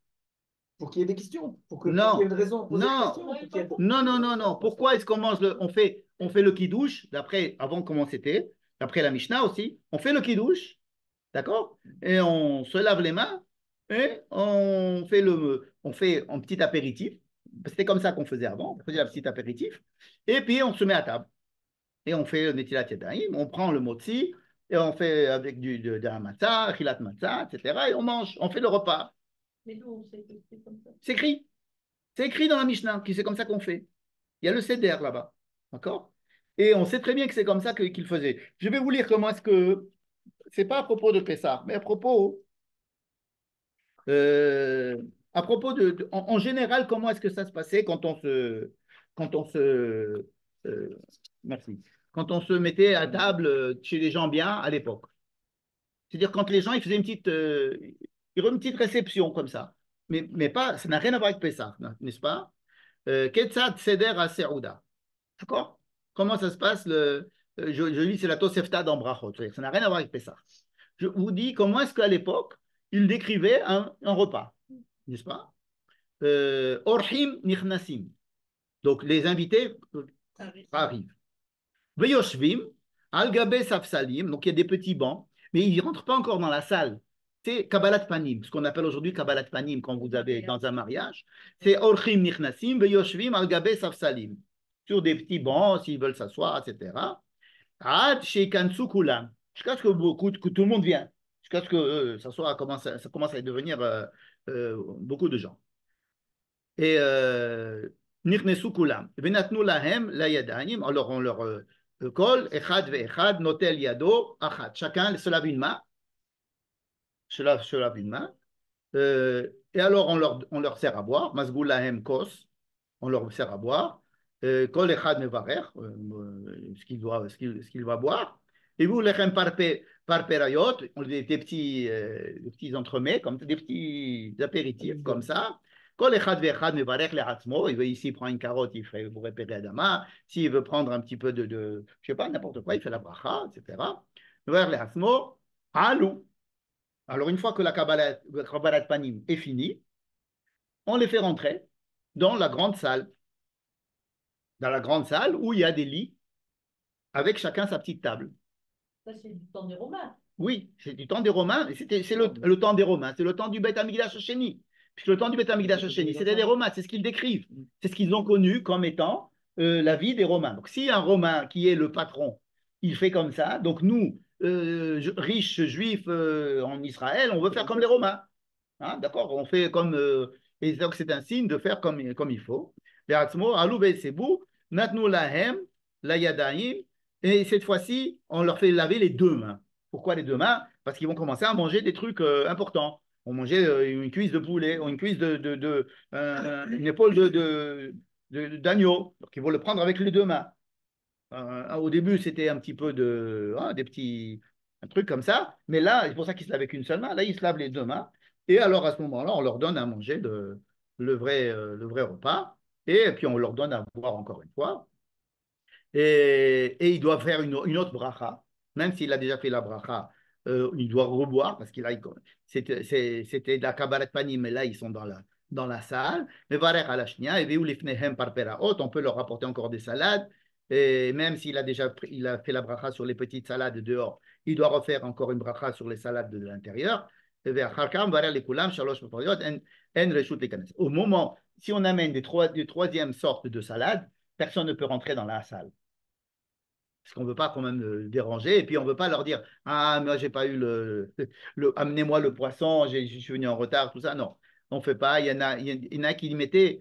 pour qu'il y ait des questions, pour qu'il y ait Non, une raison, poser des non, questions. Pour qu'il y ait- non, non, non, non. Pourquoi est-ce qu'on mange on fait le kidouche, d'après, avant comment c'était, d'après la Mishnah aussi, on fait le kidouche, d'accord? Et on se lave les mains et on fait un petit apéritif. C'était comme ça qu'on faisait avant, on faisait un petit apéritif. Et puis on se met à table. Et on fait le Netilat Yadayim, on prend le motzi et on fait avec de la matzah, chilat matzah, etc. Et on mange, on fait le repas. Mais nous, on sait que c'est comme ça. C'est écrit. C'est écrit dans la Mishnah que c'est comme ça qu'on fait. Il y a le Seder là-bas. D'accord? Et on sait très bien que c'est comme ça qu'il faisait. Je vais vous lire comment est-ce que. C'est pas à propos de Pessah, mais euh, à propos en général, comment est-ce que ça se passait quand on se, merci, quand on se mettait à table chez les gens bien à l'époque. C'est-à-dire quand les gens ils faisaient une petite réception comme ça. Mais pas, ça n'a rien à voir avec Pessah, n'est-ce pas? Ketzat Seder à Serouda. D'accord? Comment ça se passe je lis, c'est la Tosefta dans Brachot. Ça n'a rien à voir avec Pessah. Je vous dis comment est-ce qu'à l'époque, il décrivait un repas, n'est-ce pas? Orhim Nichnasim. Donc les invités arrivent. Veyoshvim, Al-Gabe Safsalim, donc il y a des petits bancs, mais ils ne rentrent pas encore dans la salle. C'est Kabbalat Panim, ce qu'on appelle aujourd'hui Kabbalat Panim quand vous avez dans un mariage. C'est Orchim Nichnasim, Veyoshvim, Al-Gabe Safsalim. Sur des petits bancs, s'ils veulent s'asseoir, etc. Ad Sheikansu Kulam. Jusqu'à ce que tout le monde vienne. Jusqu'à ce que ça commence à devenir beaucoup de gens. Et Nichnesu Kulam. Venatnu Lahem la Yadayim. Alors on leur colle, Echad ve'echad, Notel Yado, Achad. Chacun se lave une main. Se lave une main. Et alors on leur sert à boire. Masgul Lahem Kos. On leur sert à boire. Kol Echad Mevarer, ce qu'il va boire. Et vous, lechem par perayot, des petits entremets, comme des petits apéritifs, comme ça. Kol echad ve'echad mevarech le'atzmo. Il veut ici prendre une carotte, il fait pour repérer Adama. S'il veut prendre un petit peu je sais pas, n'importe quoi, il fait la bracha, etc. Mevarech le'atzmo, alou. Alors, une fois que la Kabbalat Panim est finie, on les fait rentrer dans la grande salle. Dans la grande salle où il y a des lits avec chacun sa petite table. Ça, c'est du temps des Romains. Oui, c'est du temps des Romains, c'est le temps des Romains, c'est le temps du Beth Amikdash Sheni. Puisque le temps du Beth Amikdash Sheni, c'était les Romains, c'est ce qu'ils décrivent. C'est ce qu'ils ont connu comme étant la vie des Romains. Donc, si un Romain qui est le patron, il fait comme ça, donc nous, riches juifs en Israël, on veut faire comme les Romains. Hein, d'accord? On fait comme. Et donc, c'est un signe de faire comme il faut. Et cette fois-ci, on leur fait laver les deux mains. Pourquoi les deux mains? Parce qu'ils vont commencer à manger des trucs importants. On mangeait une cuisse de poulet, ou une cuisse une épaule d'agneau. Donc, ils vont le prendre avec les deux mains. Au début, c'était un petit peu un truc comme ça. Mais là, c'est pour ça qu'ils se lavent avec une seule main. Là, ils se lavent les deux mains. Et alors, à ce moment-là, on leur donne à manger le vrai repas. Et puis, on leur donne à boire encore une fois. Et il doit faire une autre bracha. Même s'il a déjà fait la bracha, il doit reboire parce qu'il a, c'était de la Kabbalat Panim, mais là, ils sont dans la salle. Mais Varer à la Shnia, et Veu Lifnehem par Peraot, on peut leur apporter encore des salades. Et même s'il a déjà il a fait la bracha sur les petites salades dehors, il doit refaire encore une bracha sur les salades de l'intérieur. Au moment, si on amène des troisième sorte de salade, personne ne peut rentrer dans la salle. Parce qu'on ne veut pas quand même déranger, et puis on ne veut pas leur dire ah, moi, j'ai pas eu amenez-moi le poisson, je suis venu en retard, tout ça. Non, on ne fait pas. Il y en a qui mettaient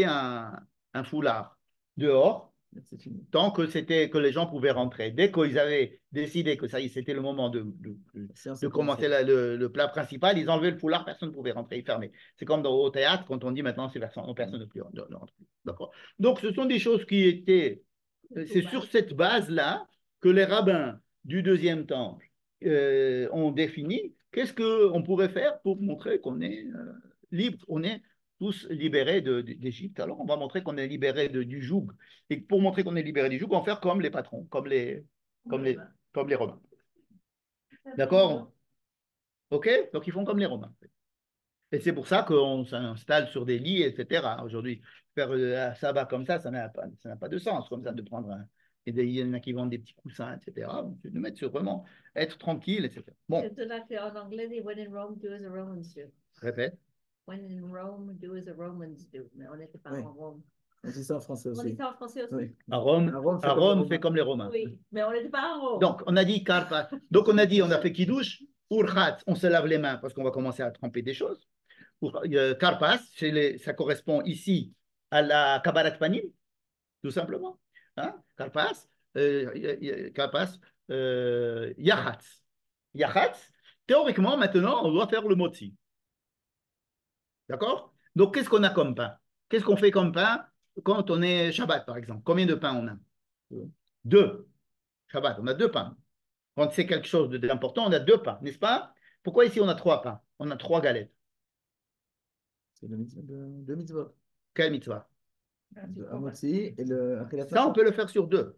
un foulard dehors, tant que les gens pouvaient rentrer. Dès qu'ils avaient décidé que ça y est, c'était le moment de commencer le plat principal, ils enlevaient le foulard, personne ne pouvait rentrer, ils fermaient. C'est comme au théâtre, quand on dit maintenant, personne ne peut rentrer. D'accord. Donc, ce sont des choses qui étaient. C'est sur cette base-là que les rabbins du deuxième temple ont défini qu'est-ce qu'on pourrait faire pour montrer qu'on est libre, on est tous libérés d'Égypte. Alors, on va montrer qu'on est libéré du joug. Et pour montrer qu'on est libéré du joug, on va faire comme les patrons, comme les, comme les Romains. D'accord? OK? Donc, ils font comme les Romains. Et c'est pour ça qu'on s'installe sur des lits, etc. Aujourd'hui, faire un sabbat comme ça n'a pas de sens, comme ça, de prendre un. Et il y en a qui vendent des petits coussins, etc. Donc, de mettre sur vraiment, être tranquille, etc. Bon, C'est de là qu'en anglais, dit when in Rome, do as the Romans do. répète. When in Rome, do as the Romans do. Mais on n'était pas Oui. en Rome. On dit ça en français On aussi. dit ça en français aussi? Oui. À Rome, À Rome, fait comme les Romains. Oui, mais on n'était pas en Rome. Donc, on a dit karpa. Donc, on a fait kidouche, urchat, on se lave les mains parce qu'on va commencer à tremper des choses. Karpas, ça correspond ici à la Kabbalat Panim, tout simplement. Hein? Karpas, Karpas, Yachatz. Yachatz, théoriquement, maintenant, on doit faire le motzi. D'accord? Donc, qu'est-ce qu'on a comme pain? Qu'est-ce qu'on fait comme pain quand on est Shabbat, par exemple? Combien de pains on a? Deux. Shabbat, on a deux pains. Quand c'est quelque chose d'important, on a deux pains, n'est-ce pas? Pourquoi ici on a trois pains? On a trois galettes. C'est le mitzvot. Quelle mitzvah? Le hamotzi et le achilat Ça, on matzah. peut le faire sur deux.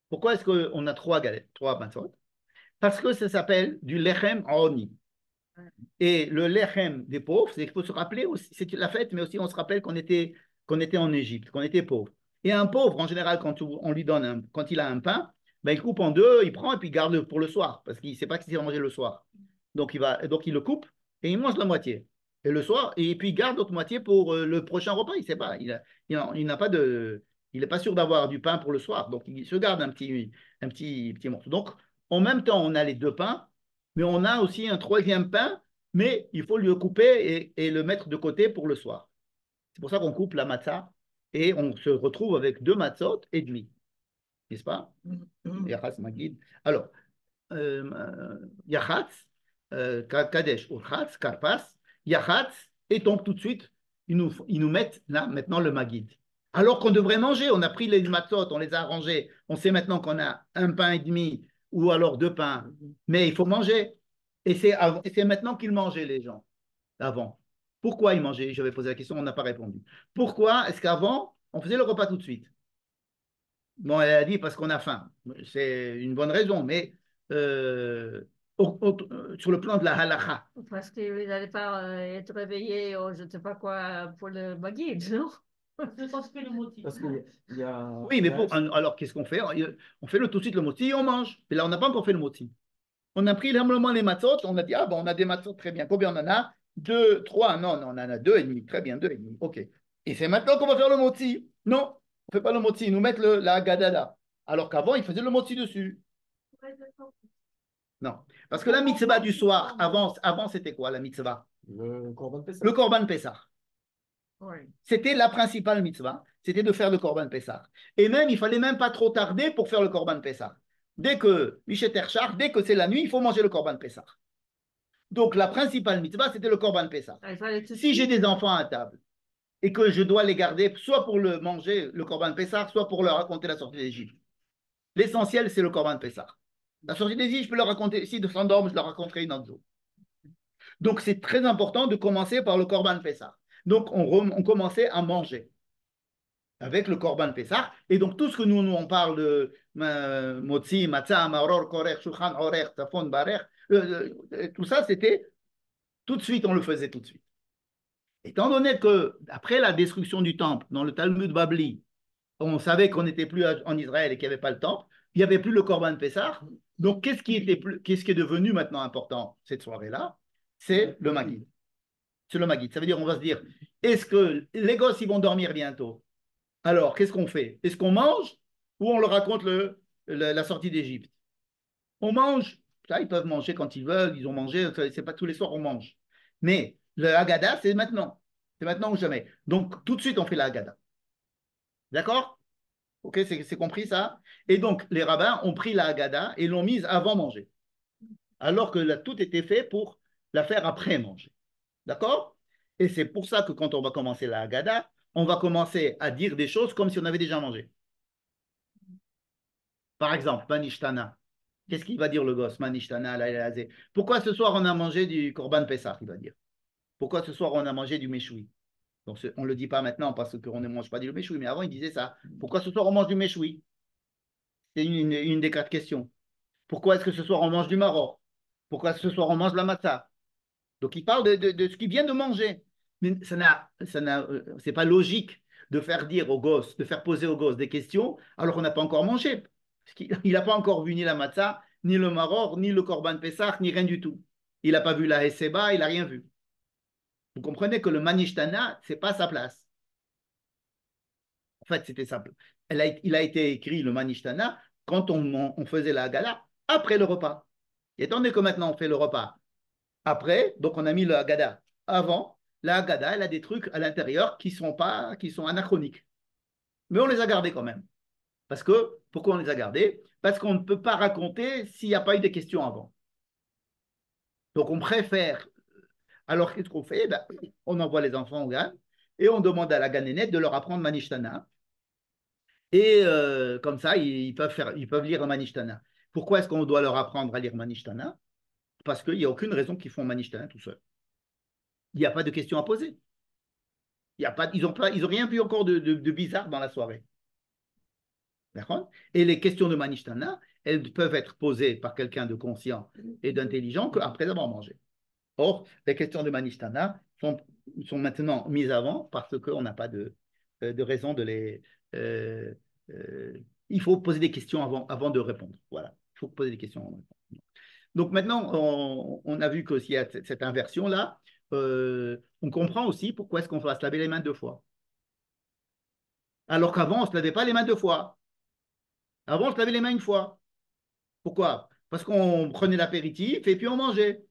Pourquoi est-ce qu'on a trois galettes, trois matzot? Parce que ça s'appelle du lechem oni. Et le lechem des pauvres, c'est qu'il faut se rappeler aussi, c'est la fête, mais aussi on se rappelle qu'on était en Égypte, qu'on était pauvre. Et un pauvre, en général, quand on lui donne, quand il a un pain, ben, il coupe en deux, il prend et puis il garde pour le soir, parce qu'il ne sait pas qu'il va manger le soir. Donc il le coupe et il mange la moitié. Et le soir, et puis il garde l'autre moitié pour le prochain repas. Il ne sait pas. Il n'a pas de. Il n'est pas sûr d'avoir du pain pour le soir. Donc il se garde un petit morceau. Donc en même temps, on a les deux pains, mais on a aussi un troisième pain, mais il faut le couper et le mettre de côté pour le soir. C'est pour ça qu'on coupe la matzah et on se retrouve avec deux matzot et demi. N'est-ce pas? Yachatz Magid. Alors, Yachatz, Kadesh, Urchatz, Karpas, Yachatz, et donc tout de suite, ils nous mettent là maintenant le Magid. Alors qu'on devrait manger, on a pris les matzot, on les a arrangés, on sait maintenant qu'on a un pain et demi ou alors deux pains, mais il faut manger. Et c'est maintenant qu'ils mangeaient les gens, avant. Pourquoi ils mangeaient? J'avais posé la question, on n'a pas répondu. Pourquoi est-ce qu'avant, on faisait le repas tout de suite? Bon, elle a dit parce qu'on a faim. C'est une bonne raison, mais sur le plan de la halakha. Parce qu'il n'allait pas être réveillé ou je ne sais pas quoi pour le baguette, non? Je pense que le motif. Parce qu'il y a. Oui, mais alors qu'est-ce qu'on fait? On fait tout de suite le moti et on mange. Et là, on n'a pas encore fait le moti. On a pris simplement les matzot, on a dit, ah bon, on a des matzot, très bien. Combien on en a? Deux, trois, non, on en a deux et demi. Très bien, deux et demi. OK. Et c'est maintenant qu'on va faire le moti. Non, on ne fait pas le moti, ils nous mettent la Haggadah là. Alors qu'avant, ils faisaient le moti dessus. Non. Parce que la mitzvah du soir, avant c'était quoi la mitzvah? Le Korban Pessah. Le Korban Pessah. Oui. C'était la principale mitzvah, c'était de faire le Korban Pessah. Et même, il fallait même pas trop tarder pour faire le Korban Pessah. Dès que dès que c'est la nuit, il faut manger le Korban Pessah. Donc la principale mitzvah, c'était le Korban Pessah. Si j'ai des enfants à table et que je dois les garder, soit pour le manger, le Korban Pessah, soit pour leur raconter la sortie d'Égypte. L'essentiel, c'est le Korban Pessah. La sortie d'Égypte, je peux leur raconter, s'ils s'endorment, je leur raconterai une autre jour. Donc c'est très important de commencer par le Korban Pessah. Donc on commençait à manger avec le Korban Pessah. Et donc tout ce que nous on parle de motzi, matzah, maror, korech, shulchan, orech, tafon, barech, tout ça c'était tout de suite, on le faisait tout de suite. Étant donné que après la destruction du temple, dans le Talmud Babli, on savait qu'on n'était plus en Israël et qu'il n'y avait pas le temple, il n'y avait plus le Korban Pessah. Donc qu'est-ce qui est devenu maintenant important cette soirée-là? C'est le Maguid. C'est le Maguid. Ça veut dire, on va se dire, est-ce que les gosses, ils vont dormir bientôt? Alors, qu'est-ce qu'on fait? Est-ce qu'on mange ou on leur raconte la sortie d'Égypte? On mange. Ça, ils peuvent manger quand ils veulent, ils ont mangé, c'est pas tous les soirs on mange. Mais le Haggadah, c'est maintenant. C'est maintenant ou jamais. Donc, tout de suite, on fait la Haggadah. D'accord? Ok, c'est compris ça? Et donc, les rabbins ont pris la Haggadah et l'ont mise avant manger. Alors que tout était fait pour la faire après manger. D'accord? Et c'est pour ça que quand on va commencer la Haggadah, on va commencer à dire des choses comme si on avait déjà mangé. Par exemple, Manishtana. Qu'est-ce qu'il va dire le gosse? Manishtana, pourquoi ce soir on a mangé du Korban Pessah, il va dire. Pourquoi ce soir on a mangé du méchoui? Donc, on ne le dit pas maintenant parce qu'on ne mange pas du méchoui, mais avant il disait ça. Pourquoi ce soir on mange du méchoui? C'est une des quatre questions. Pourquoi est-ce que ce soir on mange du maror? Pourquoi ce soir on mange la matzah? Donc il parle de ce qu'il vient de manger. Mais c'est pas logique de faire dire aux gosses, de faire poser aux gosses des questions alors qu'on n'a pas encore mangé. Il n'a pas encore vu ni la matzah, ni le maror, ni le korban Pessah, ni rien du tout. Il n'a pas vu la Heseba, il n'a rien vu. Vous comprenez que le Manishtana, ce n'est pas sa place. En fait, c'était simple. Il a été écrit, le Manishtana, quand on faisait la Haggadah après le repas. Et étant donné que maintenant on fait le repas après, donc on a mis le Haggadah avant, la Haggadah, elle a des trucs à l'intérieur qui sont anachroniques. Mais on les a gardés quand même. Parce que, pourquoi on les a gardés? Parce qu'on ne peut pas raconter s'il n'y a pas eu des questions avant. Donc on préfère. Alors qu'est-ce qu'on fait? Ben, on envoie les enfants au GAN et on demande à la ganénette de leur apprendre Manishtana. Et comme ça, ils peuvent lire Manishtana. Pourquoi est-ce qu'on doit leur apprendre à lire Manishtana? Parce qu'il n'y a aucune raison qu'ils font Manishtana tout seuls. Il n'y a pas de questions à poser. Ils n'ont rien vu encore de bizarre dans la soirée. D'accord? Et les questions de Manishtana, elles peuvent être posées par quelqu'un de conscient et d'intelligent qu'après avoir mangé. Or, les questions de Manishtana sont maintenant mises avant parce qu'on n'a pas de raison de les. Euh, il faut poser des questions avant de répondre. Voilà. Il faut poser des questions avant de répondre. Donc maintenant, on a vu que s'il y a cette inversion-là, on comprend aussi pourquoi est-ce qu'on va se laver les mains deux fois. Alors qu'avant, on ne se lavait pas les mains deux fois. Avant, on se lavait les mains une fois. Pourquoi? Parce qu'on prenait l'apéritif et puis on mangeait.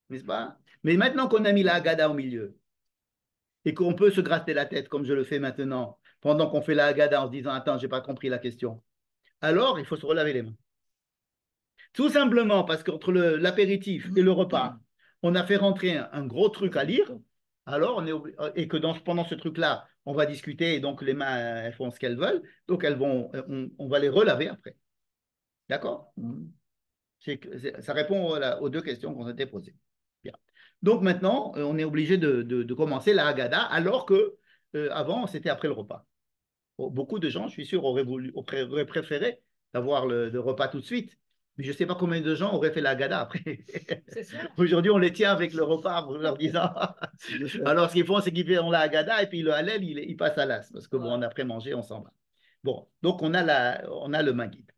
N'est-ce pas? Mais maintenant qu'on a mis la Haggadah au milieu et qu'on peut se gratter la tête comme je le fais maintenant, pendant qu'on fait la Haggadah en se disant attends, je n'ai pas compris la question, alors il faut se relaver les mains. Tout simplement parce qu'entre l'apéritif et le repas, on a fait rentrer un gros truc à lire, alors et que pendant ce truc-là, on va discuter et donc les mains elles font ce qu'elles veulent, donc on va les relaver après. D'accord? Ça répond aux deux questions qu'on s'était posées. Bien. Donc maintenant, on est obligé de commencer la Haggadah alors que avant, c'était après le repas. Beaucoup de gens, je suis sûr, auraient préféré d'avoir le repas tout de suite. Mais je ne sais pas combien de gens auraient fait la Haggadah après. Aujourd'hui, on les tient avec le repas en leur disant. Alors, ce qu'ils font, c'est qu'ils font la Haggadah et puis le Hallel, il passe à l'as. Parce que bon, après manger, on s'en va. Bon, donc on a le Maggid.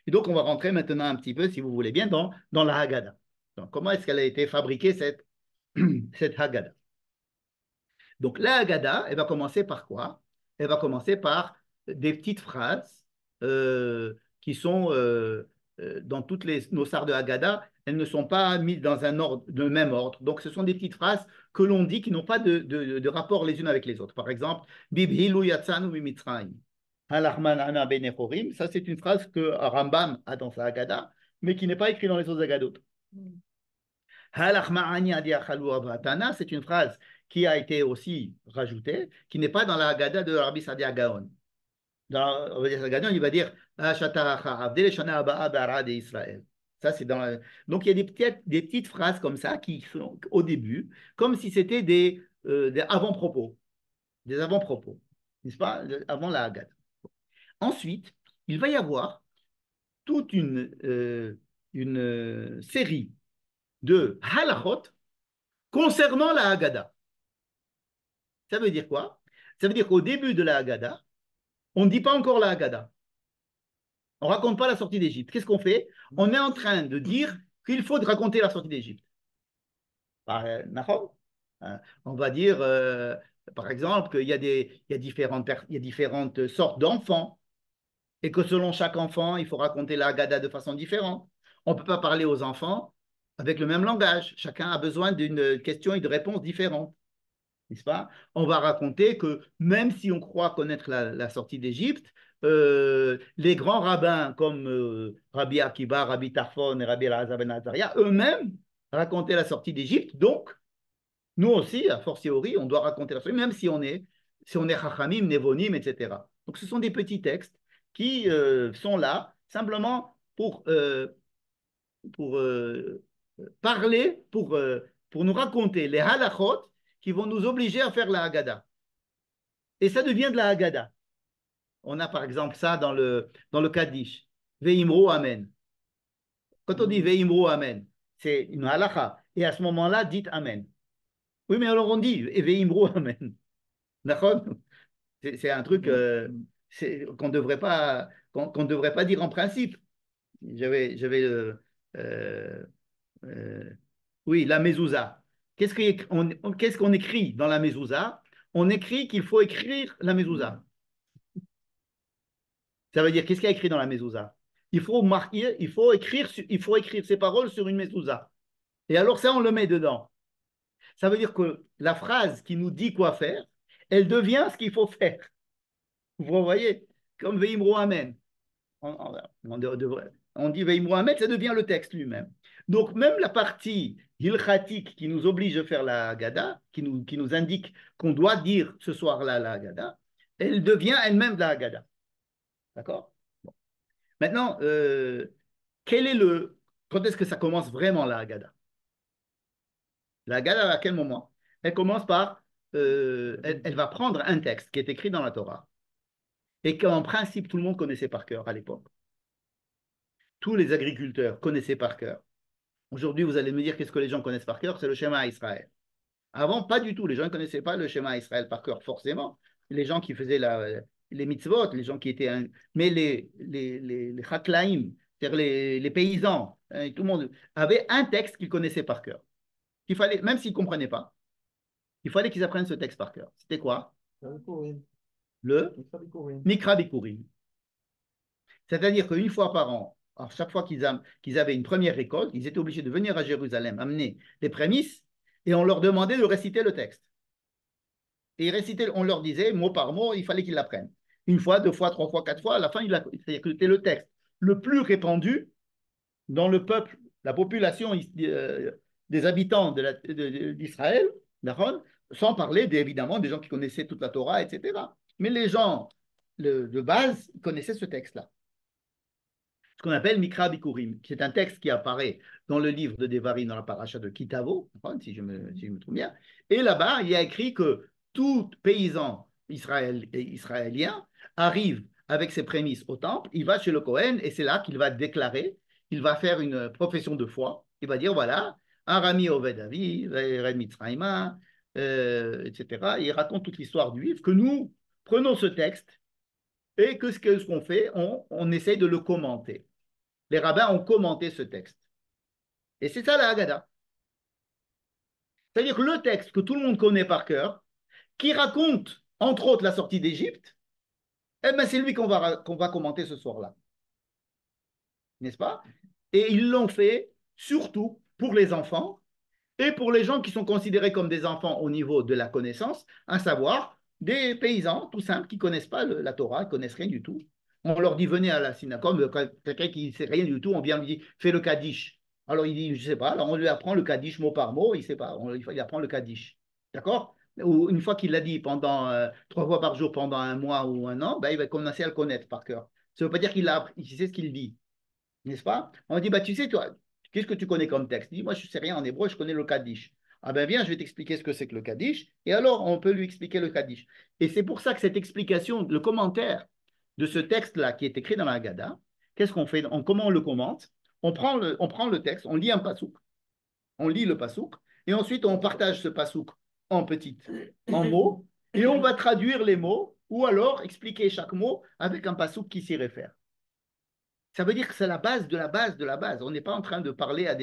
Et donc, on va rentrer maintenant un petit peu, si vous voulez bien, dans la Haggadah. Donc, comment est-ce qu'elle a été fabriquée, cette Haggadah? Donc, la Haggadah, elle va commencer par quoi? Elle va commencer par des petites phrases qui sont dans toutes nos sards de Haggadah. Elles ne sont pas mises dans le même ordre. Donc, ce sont des petites phrases que l'on dit qui n'ont pas de rapport les unes avec les autres. Par exemple, Bibhilu yatsanu mimitzrayim. Ça, c'est une phrase que Rambam a dans sa Haggadah, mais qui n'est pas écrite dans les autres Haggadot. C'est une phrase qui a été aussi rajoutée, qui n'est pas dans la Haggadah de Rabbi Sadia Gaon. Dans Rabbi Sadia Gaon, il va dire ça, c'est Donc, il y a des petites phrases comme ça qui sont au début, comme si c'était des avant-propos. Des avant-propos, n'est-ce pas, avant la Haggadah. Ensuite, il va y avoir toute une série de halachot concernant la Haggadah. Ça veut dire quoi? Ça veut dire qu'au début de la Haggadah, on ne dit pas encore la Haggadah. On ne raconte pas la sortie d'Égypte. Qu'est-ce qu'on fait? On est en train de dire qu'il faut raconter la sortie d'Égypte. On va dire, par exemple, qu'il y a différentes sortes d'enfants et que selon chaque enfant, il faut raconter la Haggadah de façon différente. On ne peut pas parler aux enfants avec le même langage. Chacun a besoin d'une question et de réponses différentes. N'est-ce pas? On va raconter que même si on croit connaître la sortie d'Égypte, les grands rabbins comme Rabbi Akiba, Rabbi Tarfon et Rabbi Elazar ben Azaria, eux-mêmes racontaient la sortie d'Égypte. Donc, nous aussi, a fortiori, on doit raconter la sortie, même si on est Chachamim, Nevonim, etc. Donc, ce sont des petits textes qui sont là simplement pour parler, pour pour nous raconter les halachot qui vont nous obliger à faire la Haggadah. Et ça devient de la Haggadah. On a par exemple ça dans le Kaddish. Veimro Amen. Quand on dit Veimro Amen, c'est une halacha. Et à ce moment-là, dites Amen. Oui, mais alors on dit Veimro Amen. D'accord? C'est un truc qu'on ne devrait pas dire en principe. J'avais euh, euh, oui, la mezouza. Qu'est-ce qu'on écrit dans la mezouza? On écrit qu'il faut écrire la mezouza. Ça veut dire, qu'est-ce qu'il y a écrit dans la mezouza? Il faut marquer, il faut écrire ces paroles sur une mezouza. Et alors ça, on le met dedans. Ça veut dire que la phrase qui nous dit quoi faire, elle devient ce qu'il faut faire. Vous voyez? Comme Veimro Amen. On dit Veimro Amen, ça devient le texte lui-même. Donc même la partie hilchatique qui nous oblige à faire la Haggadah, qui nous indique qu'on doit dire ce soir-là la Haggadah, elle devient elle-même de la Haggadah. D'accord? Bon. Maintenant, quand est-ce que ça commence vraiment la Haggadah? La Haggadah, à quel moment? Elle commence par, elle va prendre un texte qui est écrit dans la Torah et qu'en principe tout le monde connaissait par cœur à l'époque. Tous les agriculteurs connaissaient par cœur. Aujourd'hui, vous allez me dire qu'est-ce que les gens connaissent par cœur? C'est le schéma Israël. Avant, pas du tout. Les gens ne connaissaient pas le schéma Israël par cœur, forcément. Les gens qui faisaient les mitzvot, les gens qui étaient... Mais les chaklaïm, c'est-à-dire les paysans, hein, tout le monde avait un texte qu'ils connaissaient par cœur. Il fallait, même s'ils ne comprenaient pas, il fallait qu'ils apprennent ce texte par cœur. C'était quoi? Le Mikra Bikurim. C'est-à-dire qu'une fois par an, alors chaque fois qu'ils avaient une première récolte, ils étaient obligés de venir à Jérusalem, amener les prémices, et on leur demandait de réciter le texte. Et on leur disait, mot par mot, il fallait qu'ils l'apprennent. Une fois, deux fois, trois fois, quatre fois, à la fin, c'est-à-dire que c'était le texte le plus répandu dans le peuple, la population des habitants d'Israël, sans parler évidemment des gens qui connaissaient toute la Torah, etc. Mais les gens de base connaissaient ce texte-là. Ce qu'on appelle Mikra Bikurim, qui est un texte qui apparaît dans le livre de Devarim, dans la paracha de Kitavo, si je me trompe bien. Et là-bas, il y a écrit que tout paysan israélien arrive avec ses prémices au temple, il va chez le Kohen et c'est là qu'il va déclarer, il va faire une profession de foi, il va dire voilà, Arami Oved Avi, Red Mitzrayma, etc. Et il raconte toute l'histoire du juif, que nous prenons ce texte et que ce qu'on fait, on essaye de le commenter. Les rabbins ont commenté ce texte. Et c'est ça la Haggadah. C'est-à-dire que le texte que tout le monde connaît par cœur, qui raconte, entre autres, la sortie d'Égypte, eh ben c'est lui qu'on va commenter ce soir-là. N'est-ce pas? Et ils l'ont fait surtout pour les enfants et pour les gens qui sont considérés comme des enfants au niveau de la connaissance, à savoir des paysans tout simples qui ne connaissent pas la Torah, qui ne connaissent rien du tout. On leur dit venez à la synagogue, quelqu'un qui ne sait rien du tout, on vient lui dire fais le Kaddish. Alors il dit je ne sais pas, alors on lui apprend le Kaddish mot par mot, il ne sait pas, il apprend le Kaddish. D'accord? Ou une fois qu'il l'a dit pendant 3 fois par jour pendant un mois ou un an, ben, il va commencer à le connaître par cœur. Ça ne veut pas dire qu'il sait ce qu'il dit, n'est-ce pas? On dit bah tu sais toi, qu'est-ce que tu connais comme texte? Il dit moi je ne sais rien en hébreu, je connais le Kaddish. Ah ben viens, je vais t'expliquer ce que c'est que le Kaddish, et alors on peut lui expliquer le Kaddish. Et c'est pour ça que cette explication, le commentaire de ce texte-là qui est écrit dans la Haggadah, qu'est-ce qu'on fait? Comment on le commente? On prend le texte, on lit un pasouk, on lit le pasouk, et ensuite on partage ce pasouk en mots, et on va traduire les mots, ou alors expliquer chaque mot avec un pasouk qui s'y réfère. Ça veut dire que c'est la base de la base de la base. On n'est pas en train de parler à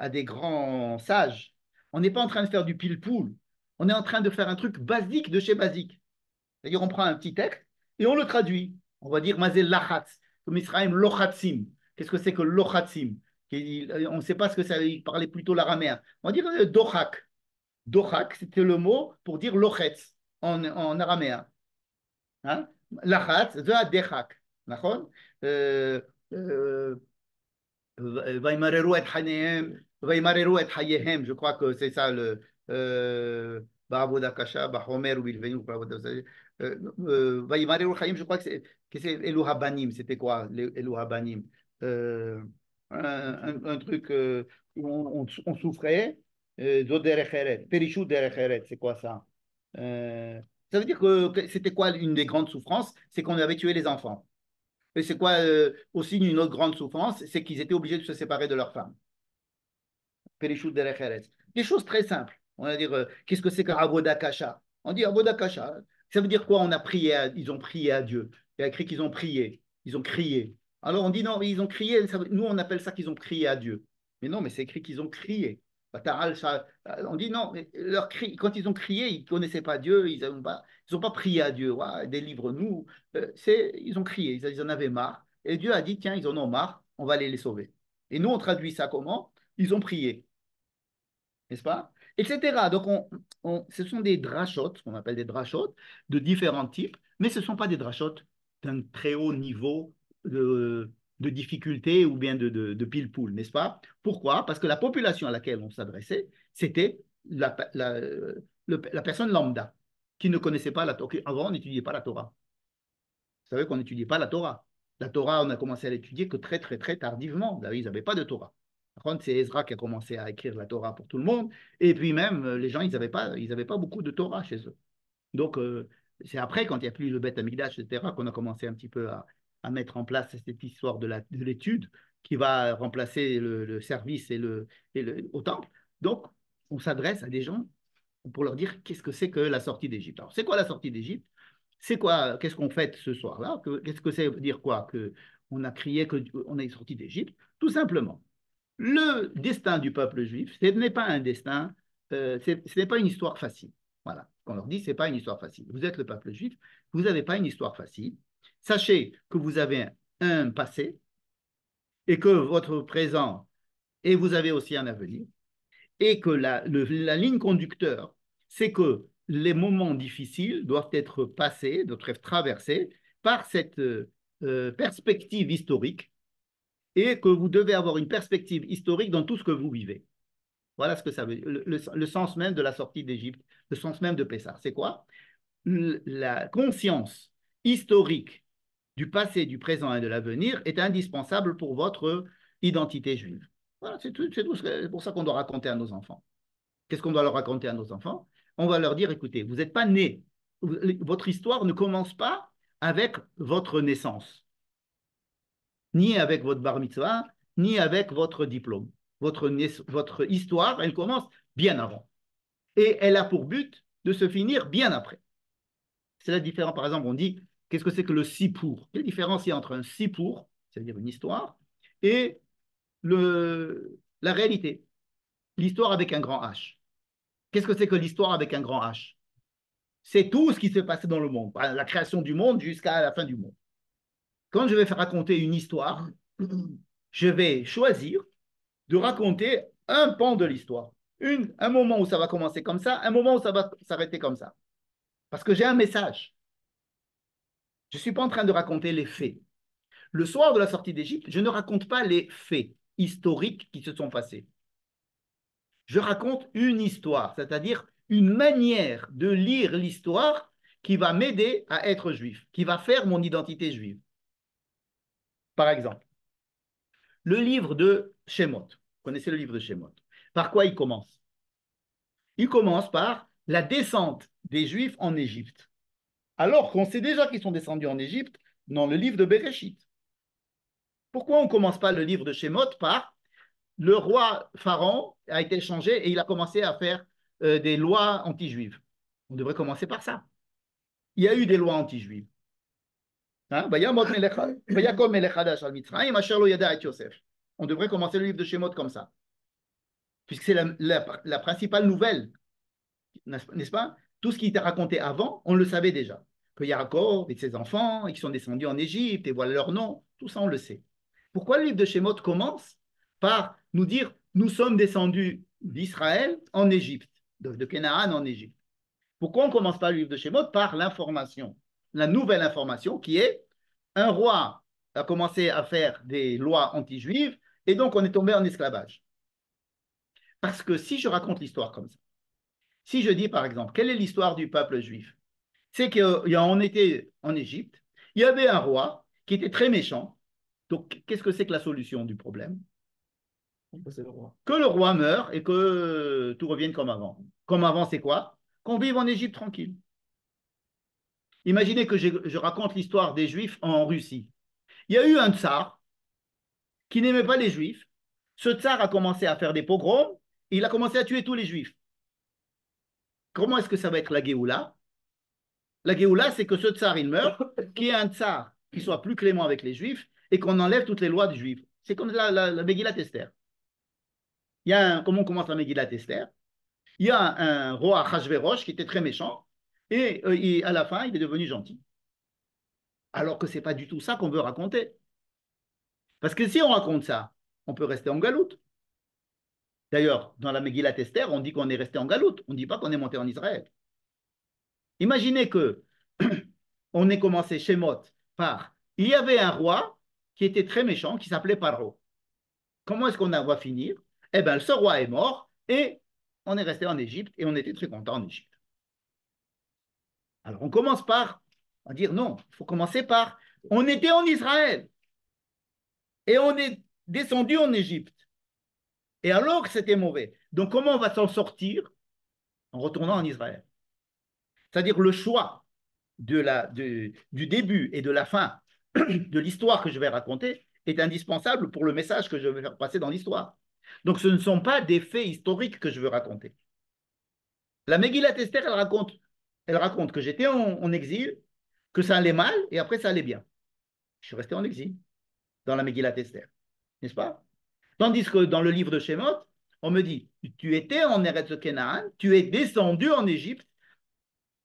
des grands sages. On n'est pas en train de faire du pile-poule. On est en train de faire un truc basique de chez basique. C'est-à-dire, on prend un petit texte et on le traduit. On va dire Mazel Lachatz, comme Israël Lochatzim. Qu'est-ce que c'est que Lochatzim? On ne sait pas ce que ça veut dire, il parlait plutôt l'araméen. On va dire Dochak. Dochak, c'était le mot pour dire Lochetz en araméen. Hein? Lachatz, זה הדחק, נכון? וימררו את חייהם, וימררו את חייהם, je crois que c'est ça le בעבודה קשה, בחומר ובלבנו, וימררו חיים, je crois que c'est אלו הבנים, c'était quoi, אלו הבנים? Un truc où on souffrait, Zod derech eretz. Perishut derech eretz, c'est quoi ça? Ça veut dire que c'était quoi une des grandes souffrances? C'est qu'on avait tué les enfants. Et c'est quoi aussi une autre grande souffrance? C'est qu'ils étaient obligés de se séparer de leurs femmes. Perishut derech eretz. Des choses très simples. On va dire, qu'est-ce que c'est qu'un avoda kasha? On dit avoda kasha. Ça veut dire quoi? Ils ont prié à Dieu. Il y a écrit qu'ils ont prié. Ils ont crié. Alors on dit non, ils ont crié. Nous, on appelle ça qu'ils ont crié à Dieu. Mais non, mais c'est écrit qu'ils ont crié. On dit non, mais leur cri, quand ils ont crié, ils ne connaissaient pas Dieu, ils ont pas prié à Dieu. Ouais, délivre-nous. Ils ont crié, ils en avaient marre. Et Dieu a dit, tiens, ils en ont marre, on va aller les sauver. Et nous, on traduit ça comment? Ils ont prié, n'est-ce pas? Etc. Donc, ce sont des drachotes, ce qu'on appelle des drachotes, de différents types, mais ce ne sont pas des drachotes d'un très haut niveau de difficulté ou bien de pile-poule, n'est-ce pas? Pourquoi? Parce que la population à laquelle on s'adressait, c'était la personne lambda, qui ne connaissait pas la Torah. Avant, on n'étudiait pas la Torah. Vous savez qu'on n'étudiait pas la Torah. La Torah, on a commencé à l'étudier que très, très, très tardivement. Ils n'avaient pas de Torah. Par contre, c'est Ezra qui a commencé à écrire la Torah pour tout le monde. Et puis même, les gens, ils avaient pas beaucoup de Torah chez eux. Donc, c'est après, quand il n'y a plus le Beth Amikdash, etc., qu'on a commencé un petit peu à mettre en place cette histoire de l'étude qui va remplacer le service au temple. Donc, on s'adresse à des gens pour leur dire qu'est-ce que c'est que la sortie d'Égypte. Alors, c'est quoi la sortie d'Égypte? C'est quoi? Qu'est-ce qu'on fait ce soir-là? Qu'est-ce que c'est dire quoi? On a crié qu'on est sorti d'Égypte? Tout simplement. Le destin du peuple juif, ce n'est pas un destin, ce n'est pas une histoire facile. Voilà. On leur dit, ce n'est pas une histoire facile. Vous êtes le peuple juif, vous n'avez pas une histoire facile. Sachez que vous avez un passé et que votre présent, et vous avez aussi un avenir, et que la ligne conducteur, c'est que les moments difficiles doivent être passés, doivent être traversés par cette perspective historique et que vous devez avoir une perspective historique dans tout ce que vous vivez. Voilà ce que ça veut dire, le sens même de la sortie d'Égypte, le sens même de Pessah. C'est quoi? La conscience historique du passé, du présent et de l'avenir est indispensable pour votre identité juive. Voilà, c'est pour ça qu'on doit raconter à nos enfants. Qu'est-ce qu'on doit leur raconter à nos enfants? On va leur dire, écoutez, vous n'êtes pas nés, votre histoire ne commence pas avec votre naissance, ni avec votre bar mitzvah, ni avec votre diplôme. Votre histoire, elle commence bien avant. Et elle a pour but de se finir bien après. C'est la différence, par exemple, on dit, qu'est-ce que c'est que le sipour? Quelle différence il y a entre un sipour, c'est-à-dire une histoire, et la réalité, l'histoire avec un grand H. Qu'est-ce que c'est que l'histoire avec un grand H? C'est tout ce qui s'est passé dans le monde, la création du monde jusqu'à la fin du monde. Quand je vais faire raconter une histoire, je vais choisir de raconter un pan de l'histoire. Un moment où ça va commencer comme ça, un moment où ça va s'arrêter comme ça. Parce que j'ai un message. Je ne suis pas en train de raconter les faits. Le soir de la sortie d'Égypte, je ne raconte pas les faits historiques qui se sont passés. Je raconte une histoire, c'est-à-dire une manière de lire l'histoire qui va m'aider à être juif, qui va faire mon identité juive. Par exemple, le livre de Shemot. Vous connaissez le livre de Shemot. Par quoi il commence? Il commence par la descente des Juifs en Égypte. Alors qu'on sait déjà qu'ils sont descendus en Égypte dans le livre de Bereshit. Pourquoi on ne commence pas le livre de Shemot par le roi Pharaon a été changé et il a commencé à faire des lois anti-juives? On devrait commencer par ça. Il y a eu des lois anti-juives. Hein? On devrait commencer le livre de Shemot comme ça. Puisque c'est la principale nouvelle, n'est-ce pas? Tout ce qui était raconté avant, on le savait déjà. Que Yaakov et ses enfants, et qui sont descendus en Égypte, et voilà leur nom, tout ça on le sait. Pourquoi le livre de Shemot commence par nous dire nous sommes descendus d'Israël en Égypte, de Canaan en Égypte? Pourquoi on ne commence pas le livre de Shemot par l'information, la nouvelle information qui est un roi a commencé à faire des lois anti-juives et donc on est tombé en esclavage. Parce que si je raconte l'histoire comme ça, si je dis par exemple, quelle est l'histoire du peuple juif? C'est qu'on était en Égypte, il y avait un roi qui était très méchant. Donc qu'est-ce que c'est que la solution du problème? C'est le roi. Que le roi meure et que tout revienne comme avant. Comme avant, c'est quoi? Qu'on vive en Égypte tranquille. Imaginez que je raconte l'histoire des Juifs en Russie. Il y a eu un tsar qui n'aimait pas les Juifs. Ce tsar a commencé à faire des pogroms et il a commencé à tuer tous les Juifs. Comment est-ce que ça va être la Géoula? La Géoula, c'est que ce tsar, il meurt, qu'il y ait un tsar qui soit plus clément avec les Juifs et qu'on enlève toutes les lois des Juifs. C'est comme la Megillat Esther. Comment on commence la Megillat Esther? Il y a un roi Achashverosh qui était très méchant et à la fin, il est devenu gentil. Alors que ce n'est pas du tout ça qu'on veut raconter. Parce que si on raconte ça, on peut rester en galoute. D'ailleurs, dans la Megillat Esther, on dit qu'on est resté en galoute. On ne dit pas qu'on est monté en Israël. Imaginez que on ait commencé Shemot par il y avait un roi qui était très méchant, qui s'appelait Paro. Comment est-ce qu'on va finir? Eh bien, ce roi est mort et on est resté en Égypte et on était très content en Égypte. Alors, on commence par dire non, il faut commencer par on était en Israël et on est descendu en Égypte. Et alors que c'était mauvais. Donc, comment on va s'en sortir? En retournant en Israël. C'est-à-dire le choix du début et de la fin de l'histoire que je vais raconter est indispensable pour le message que je vais faire passer dans l'histoire. Donc, ce ne sont pas des faits historiques que je veux raconter. La Megillat Esther, elle raconte que j'étais en exil, que ça allait mal et après ça allait bien. Je suis resté en exil dans la Megillat Esther, n'est-ce pas? Tandis que dans le livre de Shemot, on me dit, tu étais en Eretz Canaan, tu es descendu en Égypte,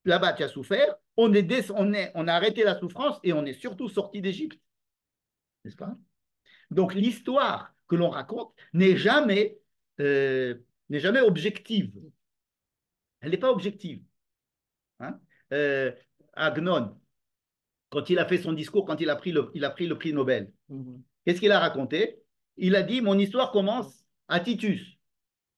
là-bas tu as souffert, on a arrêté la souffrance et on est surtout sorti d'Égypte, n'est-ce pas? Donc l'histoire que l'on raconte n'est jamais objective. Elle n'est pas objective. Hein? Agnon, quand il a fait son discours, quand il a pris le prix Nobel, qu'est-ce qu'il a raconté? Il a dit, mon histoire commence à Titus.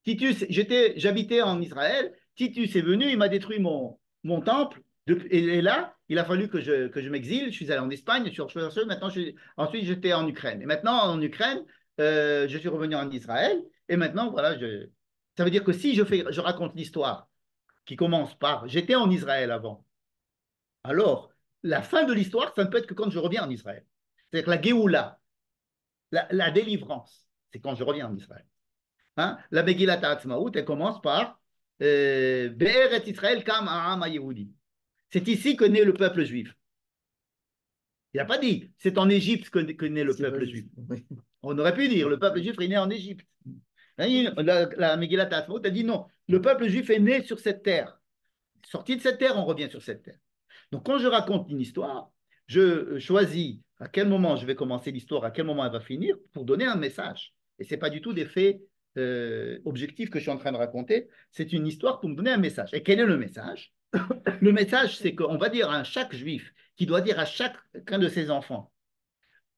Titus, j'habitais en Israël, Titus est venu, il m'a détruit mon temple, et là, il a fallu que je m'exile, je suis allé en Espagne, je suis revenu, maintenant, ensuite j'étais en Ukraine. Et maintenant, en Ukraine, je suis revenu en Israël, et maintenant, voilà, ça veut dire que si je raconte l'histoire qui commence par j'étais en Israël avant, alors la fin de l'histoire, ça ne peut être que quand je reviens en Israël. C'est-à-dire que la Géoula, la délivrance, c'est quand je reviens en Israël. Hein? La Megillat Ha'atzmaut, elle commence par Be'eretz Israël kam ha'am ha'yehudi. C'est ici que naît le peuple juif. Il n'a pas dit c'est en Égypte que naît le peuple juif. On aurait pu dire le peuple juif est né en Égypte. La Megillat Ha'atzmaut a dit non, le peuple juif est né sur cette terre. Sorti de cette terre, on revient sur cette terre. Donc quand je raconte une histoire, je choisis à quel moment je vais commencer l'histoire, à quel moment elle va finir, pour donner un message. Et ce n'est pas du tout des faits objectifs que je suis en train de raconter, c'est une histoire pour me donner un message. Et quel est le message? Le message, c'est qu'on va dire à chaque juif, qui doit dire à chacun de ses enfants,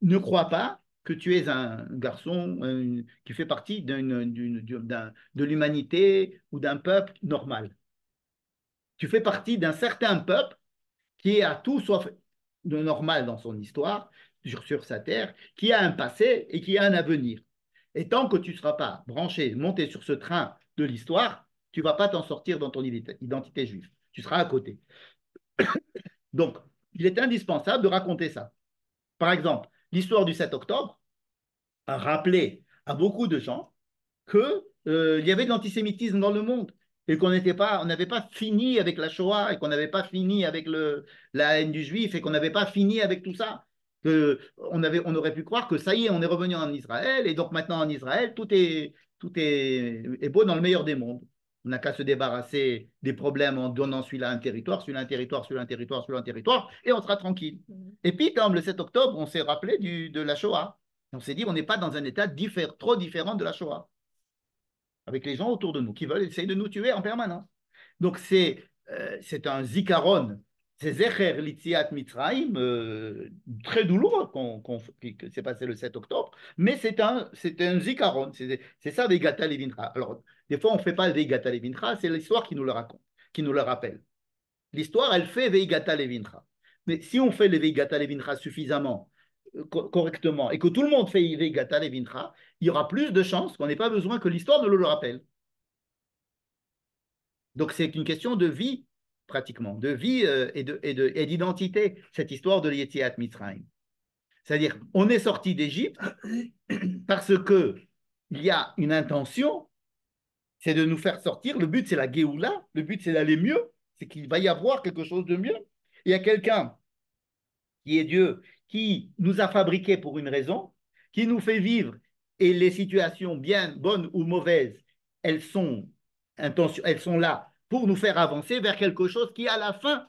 ne crois pas que tu es un garçon qui fait partie de l'humanité ou d'un peuple normal. Tu fais partie d'un certain peuple qui a tout sauf de normal dans son histoire, sur sa terre, qui a un passé et qui a un avenir. Et tant que tu ne seras pas branché, monté sur ce train de l'histoire, tu ne vas pas t'en sortir dans ton identité juive. Tu seras à côté. Donc, il est indispensable de raconter ça. Par exemple, l'histoire du 7 octobre a rappelé à beaucoup de gens qu'il y avait de l'antisémitisme dans le monde et qu'on n'avait pas fini avec la Shoah et qu'on n'avait pas fini avec la haine du juif et qu'on n'avait pas fini avec tout ça. On aurait pu croire que ça y est, on est revenu en Israël et donc maintenant en Israël, tout est beau dans le meilleur des mondes. On n'a qu'à se débarrasser des problèmes en donnant celui-là un territoire, celui-là un territoire, celui-là un territoire, celui-là un territoire, et on sera tranquille. Et puis, comme le 7 octobre, on s'est rappelé de la Shoah. On s'est dit, on n'est pas dans un état trop différent de la Shoah, avec les gens autour de nous qui veulent essayer de nous tuer en permanence. Donc, c'est un zikaron, c'est Zecher Litziat Mitzrayim, très douloureux que s'est passé le 7 octobre, mais c'est un zikaron, c'est ça, Veigata Levintra. Alors, des fois, on ne fait pas le Veigata Levintra, c'est l'histoire qui nous le raconte, qui nous le rappelle. L'histoire, elle fait Veigata Levintra. Mais si on fait le Veigata Levintra suffisamment correctement et que tout le monde fait Ivé Gatal et Vintra, il y aura plus de chances qu'on n'ait pas besoin que l'histoire ne le rappelle. Donc c'est une question de vie, pratiquement, de vie et d'identité, cette histoire de l'Yetziat Mitzrayim. C'est-à-dire, on est sorti d'Égypte parce que il y a une intention, c'est de nous faire sortir. Le but, c'est la Géoula, le but, c'est d'aller mieux, c'est qu'il va y avoir quelque chose de mieux. Il y a quelqu'un qui est Dieu, qui nous a fabriqués pour une raison, qui nous fait vivre, et les situations, bien bonnes ou mauvaises, elles sont là pour nous faire avancer vers quelque chose qui, à la fin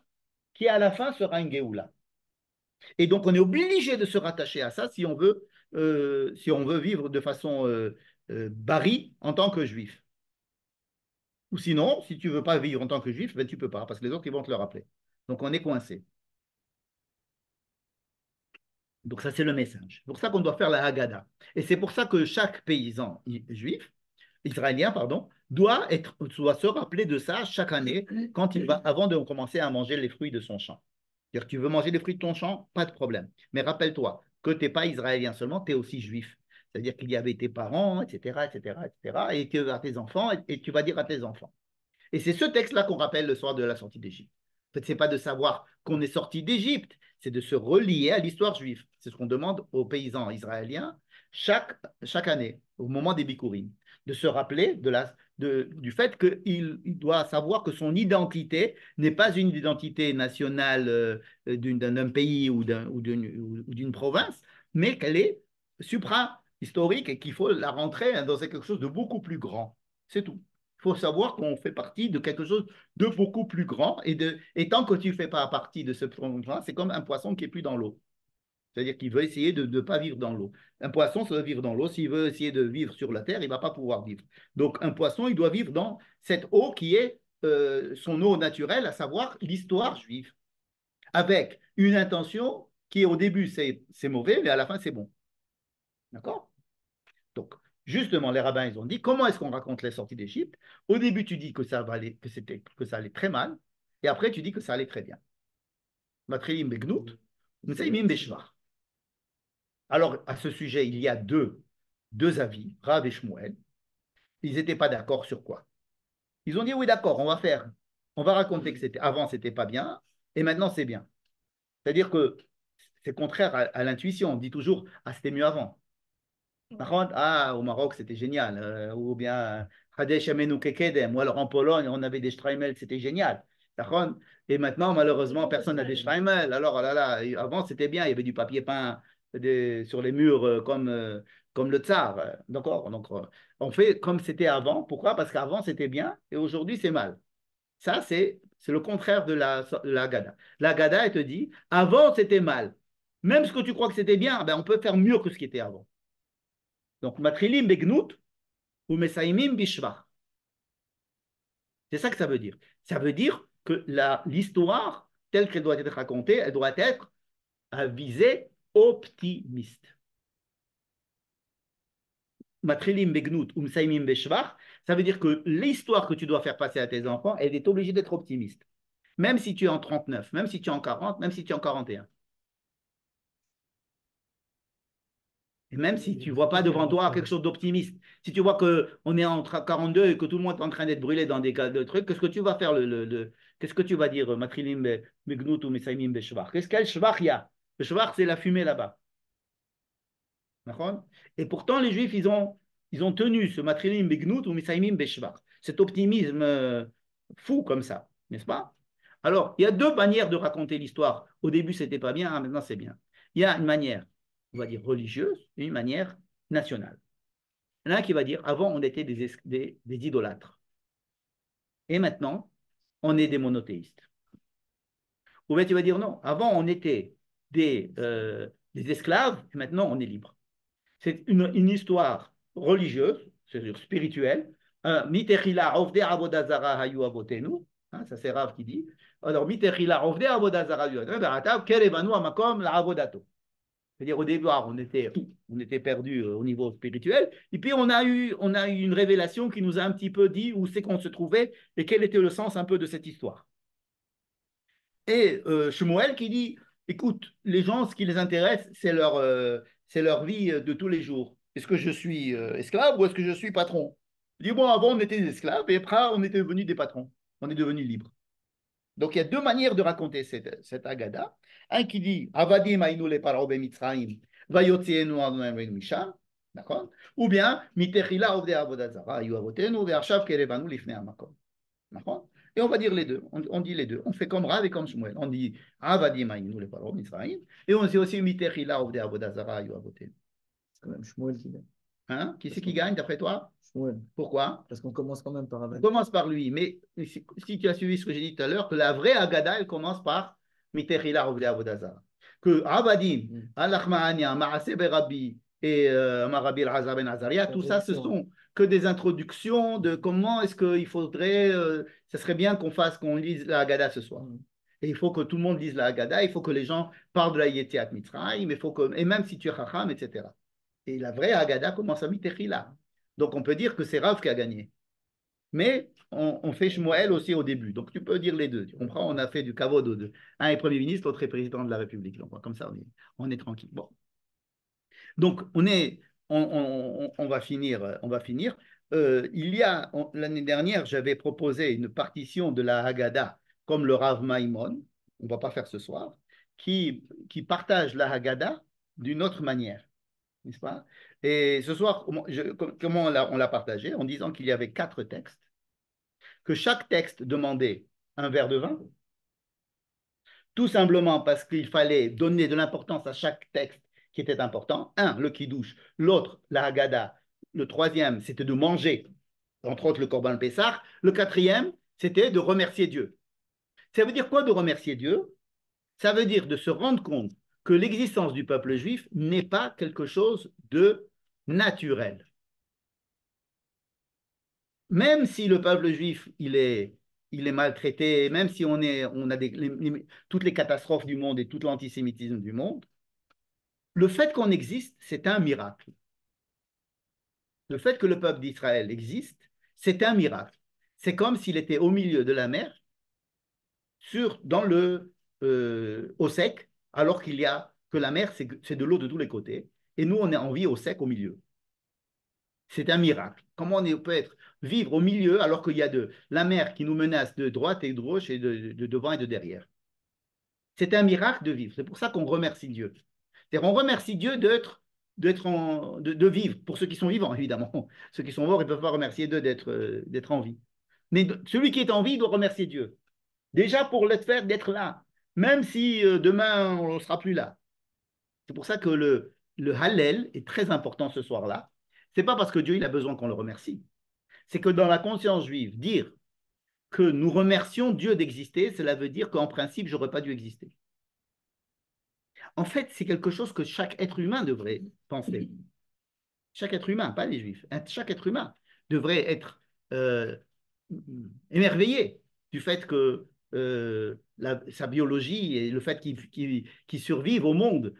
sera une Géoula. Et donc, on est obligé de se rattacher à ça si on veut vivre de façon bari en tant que juif. Ou sinon, si tu ne veux pas vivre en tant que juif, ben, tu ne peux pas, parce que les autres, ils vont te le rappeler. Donc, on est coincé. Donc, ça, c'est le message. C'est pour ça qu'on doit faire la Haggadah. Et c'est pour ça que chaque paysan juif, israélien, pardon, doit se rappeler de ça chaque année avant de commencer à manger les fruits de son champ. C'est-à-dire, tu veux manger les fruits de ton champ, pas de problème. Mais rappelle-toi que tu n'es pas israélien seulement, tu es aussi juif. C'est-à-dire qu'il y avait tes parents, etc., etc., etc., et tu as tes enfants, et tu vas dire à tes enfants. Et c'est ce texte-là qu'on rappelle le soir de la sortie d'Égypte. En fait, ce n'est pas de savoir qu'on est sorti d'Égypte, c'est de se relier à l'histoire juive. C'est ce qu'on demande aux paysans israéliens chaque année, au moment des Bikurim, de se rappeler du fait qu'il doit savoir que son identité n'est pas une identité nationale d'un pays ou d'une province, mais qu'elle est supra-historique et qu'il faut la rentrer dans quelque chose de beaucoup plus grand. C'est tout. Il faut savoir qu'on fait partie de quelque chose de beaucoup plus grand et tant que tu ne fais pas partie de ce grand, c'est comme un poisson qui n'est plus dans l'eau. C'est-à-dire qu'il veut essayer de ne pas vivre dans l'eau. Un poisson, ça veut vivre dans l'eau. S'il veut essayer de vivre sur la terre, il ne va pas pouvoir vivre. Donc, un poisson, il doit vivre dans cette eau qui est son eau naturelle, à savoir l'histoire juive, avec une intention qui, au début, c'est mauvais, mais à la fin, c'est bon. D'accord? Donc, justement, les rabbins, ils ont dit, comment est-ce qu'on raconte les sorties d'Égypte? Au début, tu dis que ça allait très mal, et après, tu dis que ça allait très bien. Matrilim begnout, Msaimim beshvar. Alors, à ce sujet, il y a deux avis, Rav et Shmuel. Ils n'étaient pas d'accord sur quoi? Ils ont dit, oui, d'accord, on va raconter que avant, c'était pas bien, et maintenant, c'est bien. C'est-à-dire que c'est contraire à l'intuition. On dit toujours, ah, c'était mieux avant. Par contre, au Maroc, c'était génial. Ou bien, Hadesh Amenu Kekedem. Ou alors en Pologne, on avait des Streimel, c'était génial. Par contre, et maintenant, malheureusement, personne n'a des Streimel. Alors, oh là là, avant, c'était bien. Il y avait du papier peint sur les murs comme le tsar. D'accord? Donc, on fait comme c'était avant. Pourquoi? Parce qu'avant, c'était bien et aujourd'hui, c'est mal. Ça, c'est le contraire de la Gada. La Gada, elle te dit, avant, c'était mal. Même ce que tu crois que c'était bien, ben, on peut faire mieux que ce qui était avant. Donc, matrilim begnout ou mesaimim bishvach. C'est ça que ça veut dire. Ça veut dire que l'histoire, telle qu'elle doit être racontée, elle doit être à visée optimiste. Matrilim begnout ou mesaimim bishvach, ça veut dire que l'histoire que tu dois faire passer à tes enfants, elle est obligée d'être optimiste. Même si tu es en 39, même si tu es en 40, même si tu es en 41. Et même si tu ne vois pas devant toi quelque chose d'optimiste, si tu vois qu'on est en 42 et que tout le monde est en train d'être brûlé dans des cas de trucs, qu'est-ce que tu vas faire qu'est-ce que tu vas dire, Matrilim Begnout ou Mesaimim Beshvar? Quel shvar il y a? Le shvar, c'est la fumée là-bas. D'accord? Et pourtant, les Juifs, ils ont tenu ce Matrilim Begnout ou Mesaimim Beshvar. Cet optimisme fou comme ça, n'est-ce pas? Alors, il y a deux manières de raconter l'histoire. Au début, c'était pas bien, maintenant c'est bien. Il y a une manière, on va dire religieuse, et une manière nationale. Il y en a un qui va dire, avant, on était des idolâtres. Et maintenant, on est des monothéistes. Ou bien tu vas dire, non, avant, on était des esclaves, et maintenant, on est libre. C'est une histoire religieuse, c'est-à-dire spirituelle. Mitechila ovde avodazara hayu avotenu. Ça, c'est Rav qui dit. Alors, Mitechila ovde avodazara hayu avotenu. Kerevanu amakom la avodato. C'est-à-dire, au départ, on était perdus au niveau spirituel. Et puis, on a eu une révélation qui nous a un petit peu dit où c'est qu'on se trouvait et quel était le sens un peu de cette histoire. Et Shmuel qui dit, écoute, les gens, ce qui les intéresse, c'est leur vie de tous les jours. Est-ce que je suis esclave ou est-ce que je suis patron? Je dis, bon, avant, on était des esclaves et après, on était devenus des patrons. On est devenus libres. Donc, il y a deux manières de raconter cette Agada. Un qui dit, Avadim aïnou le paro b'mitzrayim, vayotzienu adonai misham, d'accord? Ou bien, mitechila ovde avodazara, ayu avotenu, ve'arshav kerevanu lifnei hamakom. D'accord? Et on va dire les deux. On dit les deux. On fait comme Rav et comme Shmuel. On dit Avadim aïnou le paro b'mitzrayim. Et on dit aussi mitechila ovde avodazara, ayu avotenu. C'est quand même Shmuel qui gagne. Hein? Qui c'est qui gagne d'après toi? Shmuel. Pourquoi? Parce qu'on commence quand même par On Avan. commence par lui, mais si tu as suivi ce que j'ai dit tout à l'heure, que la vraie Agada, elle commence par Mitechila Rovde Avodazara. Que Avadim, Alachmaania, Maase Berabi et Marabi Al-Hazar Ben Azaria, tout ça, ce sont que des introductions de comment est-ce qu'il faudrait, ce serait bien qu'on lise la Agada ce soir. Et il faut que tout le monde lise la Agada, il faut que les gens parlent de la Yetiat Mitzrayim, et même si tu es Chacham, etc. Et la vraie Agada commence à Mitechila. Donc on peut dire que c'est Rav qui a gagné. Mais on fait Shmuel aussi au début. Donc tu peux dire les deux. Tu comprends? On a fait du kavod aux deux. Un est Premier ministre, l'autre est président de la République. Donc comme ça, on est tranquille. Bon. Donc on va finir. L'année dernière, j'avais proposé une partition de la Haggadah comme le Rav Maimon. On ne va pas faire ce soir. Qui partage la Haggadah d'une autre manière. N'est-ce pas? Et ce soir, comment on l'a partagé? En disant qu'il y avait 4 textes, que chaque texte demandait un verre de vin, tout simplement parce qu'il fallait donner de l'importance à chaque texte qui était important. Un, le Kiddush, l'autre, la Haggadah, le troisième, c'était de manger, entre autres le Korban Pessah, le quatrième, c'était de remercier Dieu. Ça veut dire quoi de remercier Dieu? Ça veut dire de se rendre compte que l'existence du peuple juif n'est pas quelque chose de naturel. Même si le peuple juif, il est maltraité, même si on a toutes les catastrophes du monde et tout l'antisémitisme du monde, le fait qu'on existe, c'est un miracle. Le fait que le peuple d'Israël existe, c'est un miracle. C'est comme s'il était au milieu de la mer, au sec, alors que la mer, c'est de l'eau de tous les côtés, et nous, on est en vie au sec au milieu. C'est un miracle. Comment on peut vivre au milieu alors qu'il y a la mer qui nous menace de droite et de gauche et de devant et de derrière? C'est un miracle de vivre. C'est pour ça qu'on remercie Dieu. C'est-à-dire on remercie Dieu de vivre, pour ceux qui sont vivants, évidemment. Ceux qui sont morts, ils ne peuvent pas remercier Dieu d'être en vie. Mais celui qui est en vie doit remercier Dieu. Déjà pour le fait d'être là, même si demain on ne sera plus là. C'est pour ça que le Hallel est très important ce soir-là. Ce n'est pas parce que Dieu il a besoin qu'on le remercie. C'est que dans la conscience juive, dire que nous remercions Dieu d'exister, cela veut dire qu'en principe, je n'aurais pas dû exister. En fait, c'est quelque chose que chaque être humain devrait penser. Chaque être humain, pas les juifs. Chaque être humain devrait être émerveillé du fait que sa biologie et le fait qu'il survive au monde,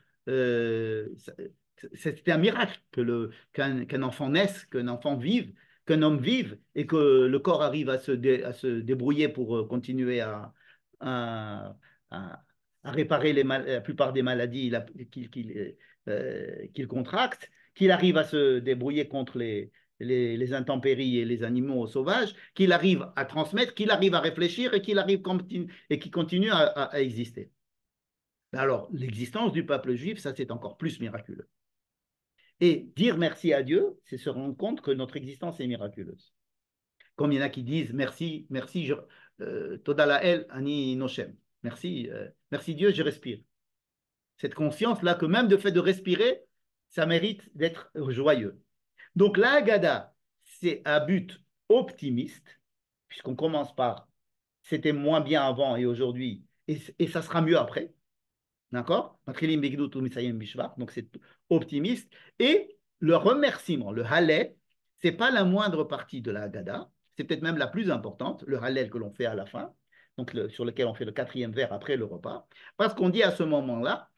c'était un miracle qu'un enfant naisse, qu'un enfant vive, qu'un homme vive et que le corps arrive à se débrouiller pour continuer à réparer la plupart des maladies qu'il contracte, qu'il arrive à se débrouiller contre les intempéries et les animaux sauvages, qu'il arrive à transmettre, qu'il arrive à réfléchir et qu'il continue à exister. Alors, l'existence du peuple juif, ça c'est encore plus miraculeux. Et dire merci à Dieu, c'est se rendre compte que notre existence est miraculeuse. Comme il y en a qui disent merci, Toda Lael Ani Noshem. Merci Dieu, je respire. Cette conscience-là que même de fait de respirer, ça mérite d'être joyeux. Donc la Haggadah, c'est à but optimiste, puisqu'on commence par c'était moins bien avant et aujourd'hui, et ça sera mieux après. D'accord? Donc c'est optimiste. Et le remerciement, le Hallel, ce n'est pas la moindre partie de la Haggadah, c'est peut-être même la plus importante, le Hallel que l'on fait à la fin, donc sur lequel on fait le 4e vers après le repas, parce qu'on dit à ce moment-là,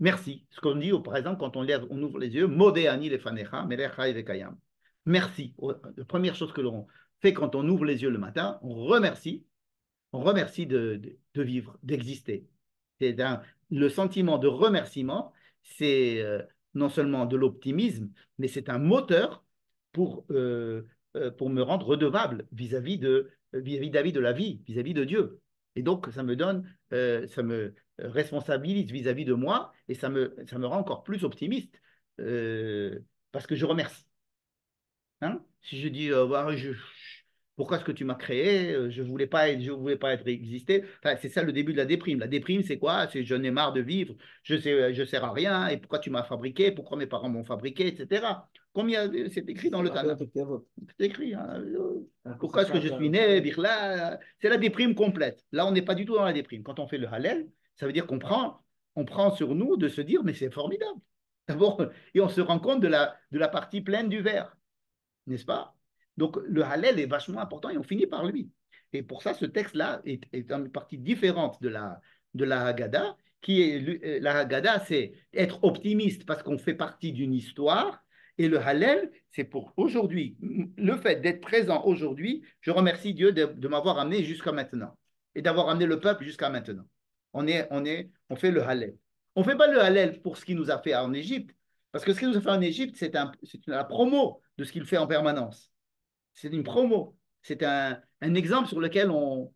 merci. Ce qu'on dit, par exemple, quand on ouvre les yeux, Modéani lefanecha, melecha evekayam. Merci. La première chose que l'on fait quand on ouvre les yeux le matin, on remercie de vivre, d'exister. C'est le sentiment de remerciement, c'est non seulement de l'optimisme, mais c'est un moteur pour me rendre redevable vis-à-vis de la vie, vis-à-vis de Dieu. Et donc, ça me responsabilise vis-à-vis de moi et ça me rend encore plus optimiste parce que je remercie. Hein? Si je dis, pourquoi est-ce que tu m'as créé? Je voulais pas être existé. Enfin, c'est ça le début de la déprime. La déprime, c'est quoi? C'est j'en ai marre de vivre, je sers à rien, et pourquoi tu m'as fabriqué? Pourquoi mes parents m'ont fabriqué, etc. Combien c'est écrit dans le Tanakh? C'est écrit. Hein, pourquoi est-ce que je suis né? Là, c'est la déprime complète. Là, on n'est pas du tout dans la déprime. Quand on fait le Hallel, ça veut dire on prend sur nous de se dire, mais c'est formidable. D'abord, et on se rend compte de la partie pleine du verre, n'est-ce pas? Donc, le Hallel est vachement important et on finit par lui. Et pour ça, ce texte-là est une partie différente de la Haggadah, la Haggadah, c'est être optimiste parce qu'on fait partie d'une histoire. Et le Hallel, c'est pour aujourd'hui. Le fait d'être présent aujourd'hui, je remercie Dieu de m'avoir amené jusqu'à maintenant et d'avoir amené le peuple jusqu'à maintenant. On fait le Hallel. On ne fait pas le Hallel pour ce qu'il nous a fait en Égypte, parce que ce qu'il nous a fait en Égypte, c'est la promo de ce qu'il fait en permanence. C'est une promo. C'est un exemple sur lequel on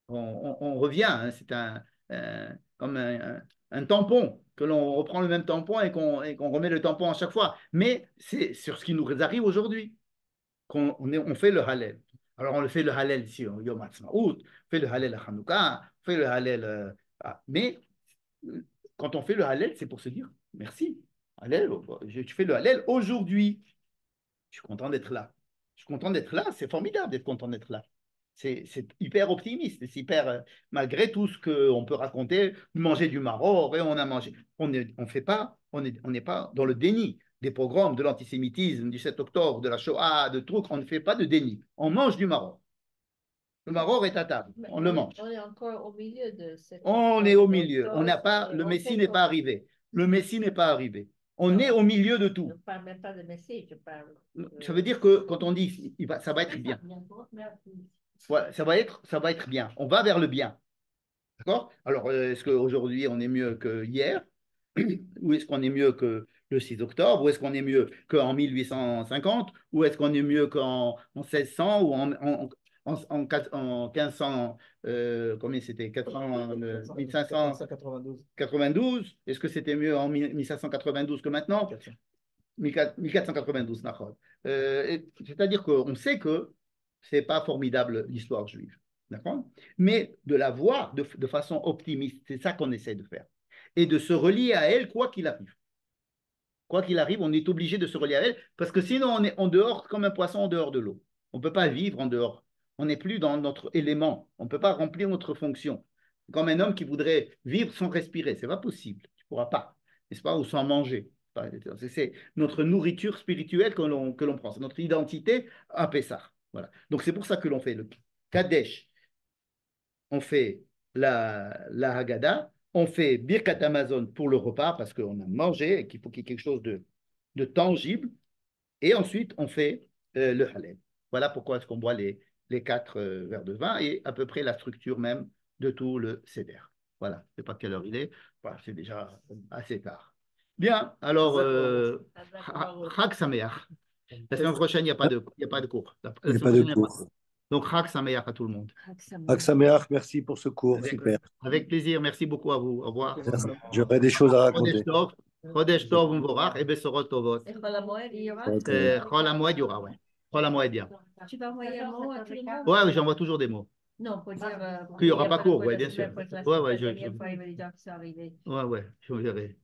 revient. Hein. C'est comme un tampon, que l'on reprend le même tampon et qu'on remet le tampon à chaque fois. Mais c'est sur ce qui nous arrive aujourd'hui qu'on fait le Hallel. Alors, on le fait le Hallel ici, au Yom Ha'atzmaut, on fait le Hallel à Hanouka, on fait le Hallel. Mais quand on fait le Hallel, c'est pour se dire merci. Hallel, tu fais le Hallel aujourd'hui. Je suis content d'être là. Je suis content d'être là. C'est formidable d'être content d'être là. C'est hyper optimiste. C'est hyper, malgré tout ce qu'on peut raconter, manger du maror, et on a mangé. On n'est pas dans le déni des pogroms, de l'antisémitisme, du 7 octobre, de la Shoah, de trucs. On ne fait pas de déni. On mange du maror. Le maror est à table. On le mange. On est encore au milieu de cette. On est au milieu. On n'a pas, le Messie n'est pas arrivé. Le Messie n'est pas arrivé. On est au milieu de tout. Je ne parle même pas de Messie, je parle. Ça veut dire que quand on dit ça va être bien, voilà, ça va être bien. On va vers le bien. D'accord? Alors, est-ce qu'aujourd'hui on est mieux que hier? Ou est-ce qu'on est mieux que le 6 octobre? Ou est-ce qu'on est mieux qu'en 1850? Ou est-ce qu'on est mieux qu'en 1600? Ou en 1500, combien c'était? 1592. Est-ce que c'était mieux en 1592 que maintenant? 1492, c'est-à-dire qu'on sait que ce n'est pas formidable l'histoire juive, d'accord? Mais de la voir de façon optimiste, c'est ça qu'on essaie de faire. Et de se relier à elle quoi qu'il arrive. Quoi qu'il arrive, on est obligé de se relier à elle, parce que sinon on est en dehors comme un poisson en dehors de l'eau. On ne peut pas vivre en dehors. On n'est plus dans notre élément. On ne peut pas remplir notre fonction. Comme un homme qui voudrait vivre sans respirer. Ce n'est pas possible. Tu ne pourras pas, n'est-ce pas? Ou sans manger. C'est notre nourriture spirituelle que l'on prend. C'est notre identité à Pessah. Voilà. Donc c'est pour ça que l'on fait le Kadesh. On fait la Haggadah. On fait Birkat Amazon pour le repas parce qu'on a mangé et qu'il faut qu'il y ait quelque chose de tangible. Et ensuite, on fait le Hallel. Voilà pourquoi est-ce qu'on boit les 4 verres de vin et à peu près la structure même de tout le Seder. Voilà, je ne sais pas quelle heure il est. Voilà, c'est déjà assez tard. Bien, alors, Chag Sameach. La semaine prochaine, il n'y a pas de cours. Il n'y a pas de cours. Donc, Chag Sameach à tout le monde. Chag Sameach, merci pour ce cours, super. Avec plaisir, merci beaucoup à vous. Au revoir. J'aurais des choses à raconter. Chodesh Tov Umvorach et Besorot Tovot. Et Chol HaMoed, il y aura? Chol HaMoed, il y aura, ouais. Chol HaMoed, il y a. Tu vas envoyer un mot à tout le monde? Ouais, j'envoie toujours des mots. Non, pour dire qu'il n'y aura pas cours, ouais, bien sûr. Ouais, je verrai.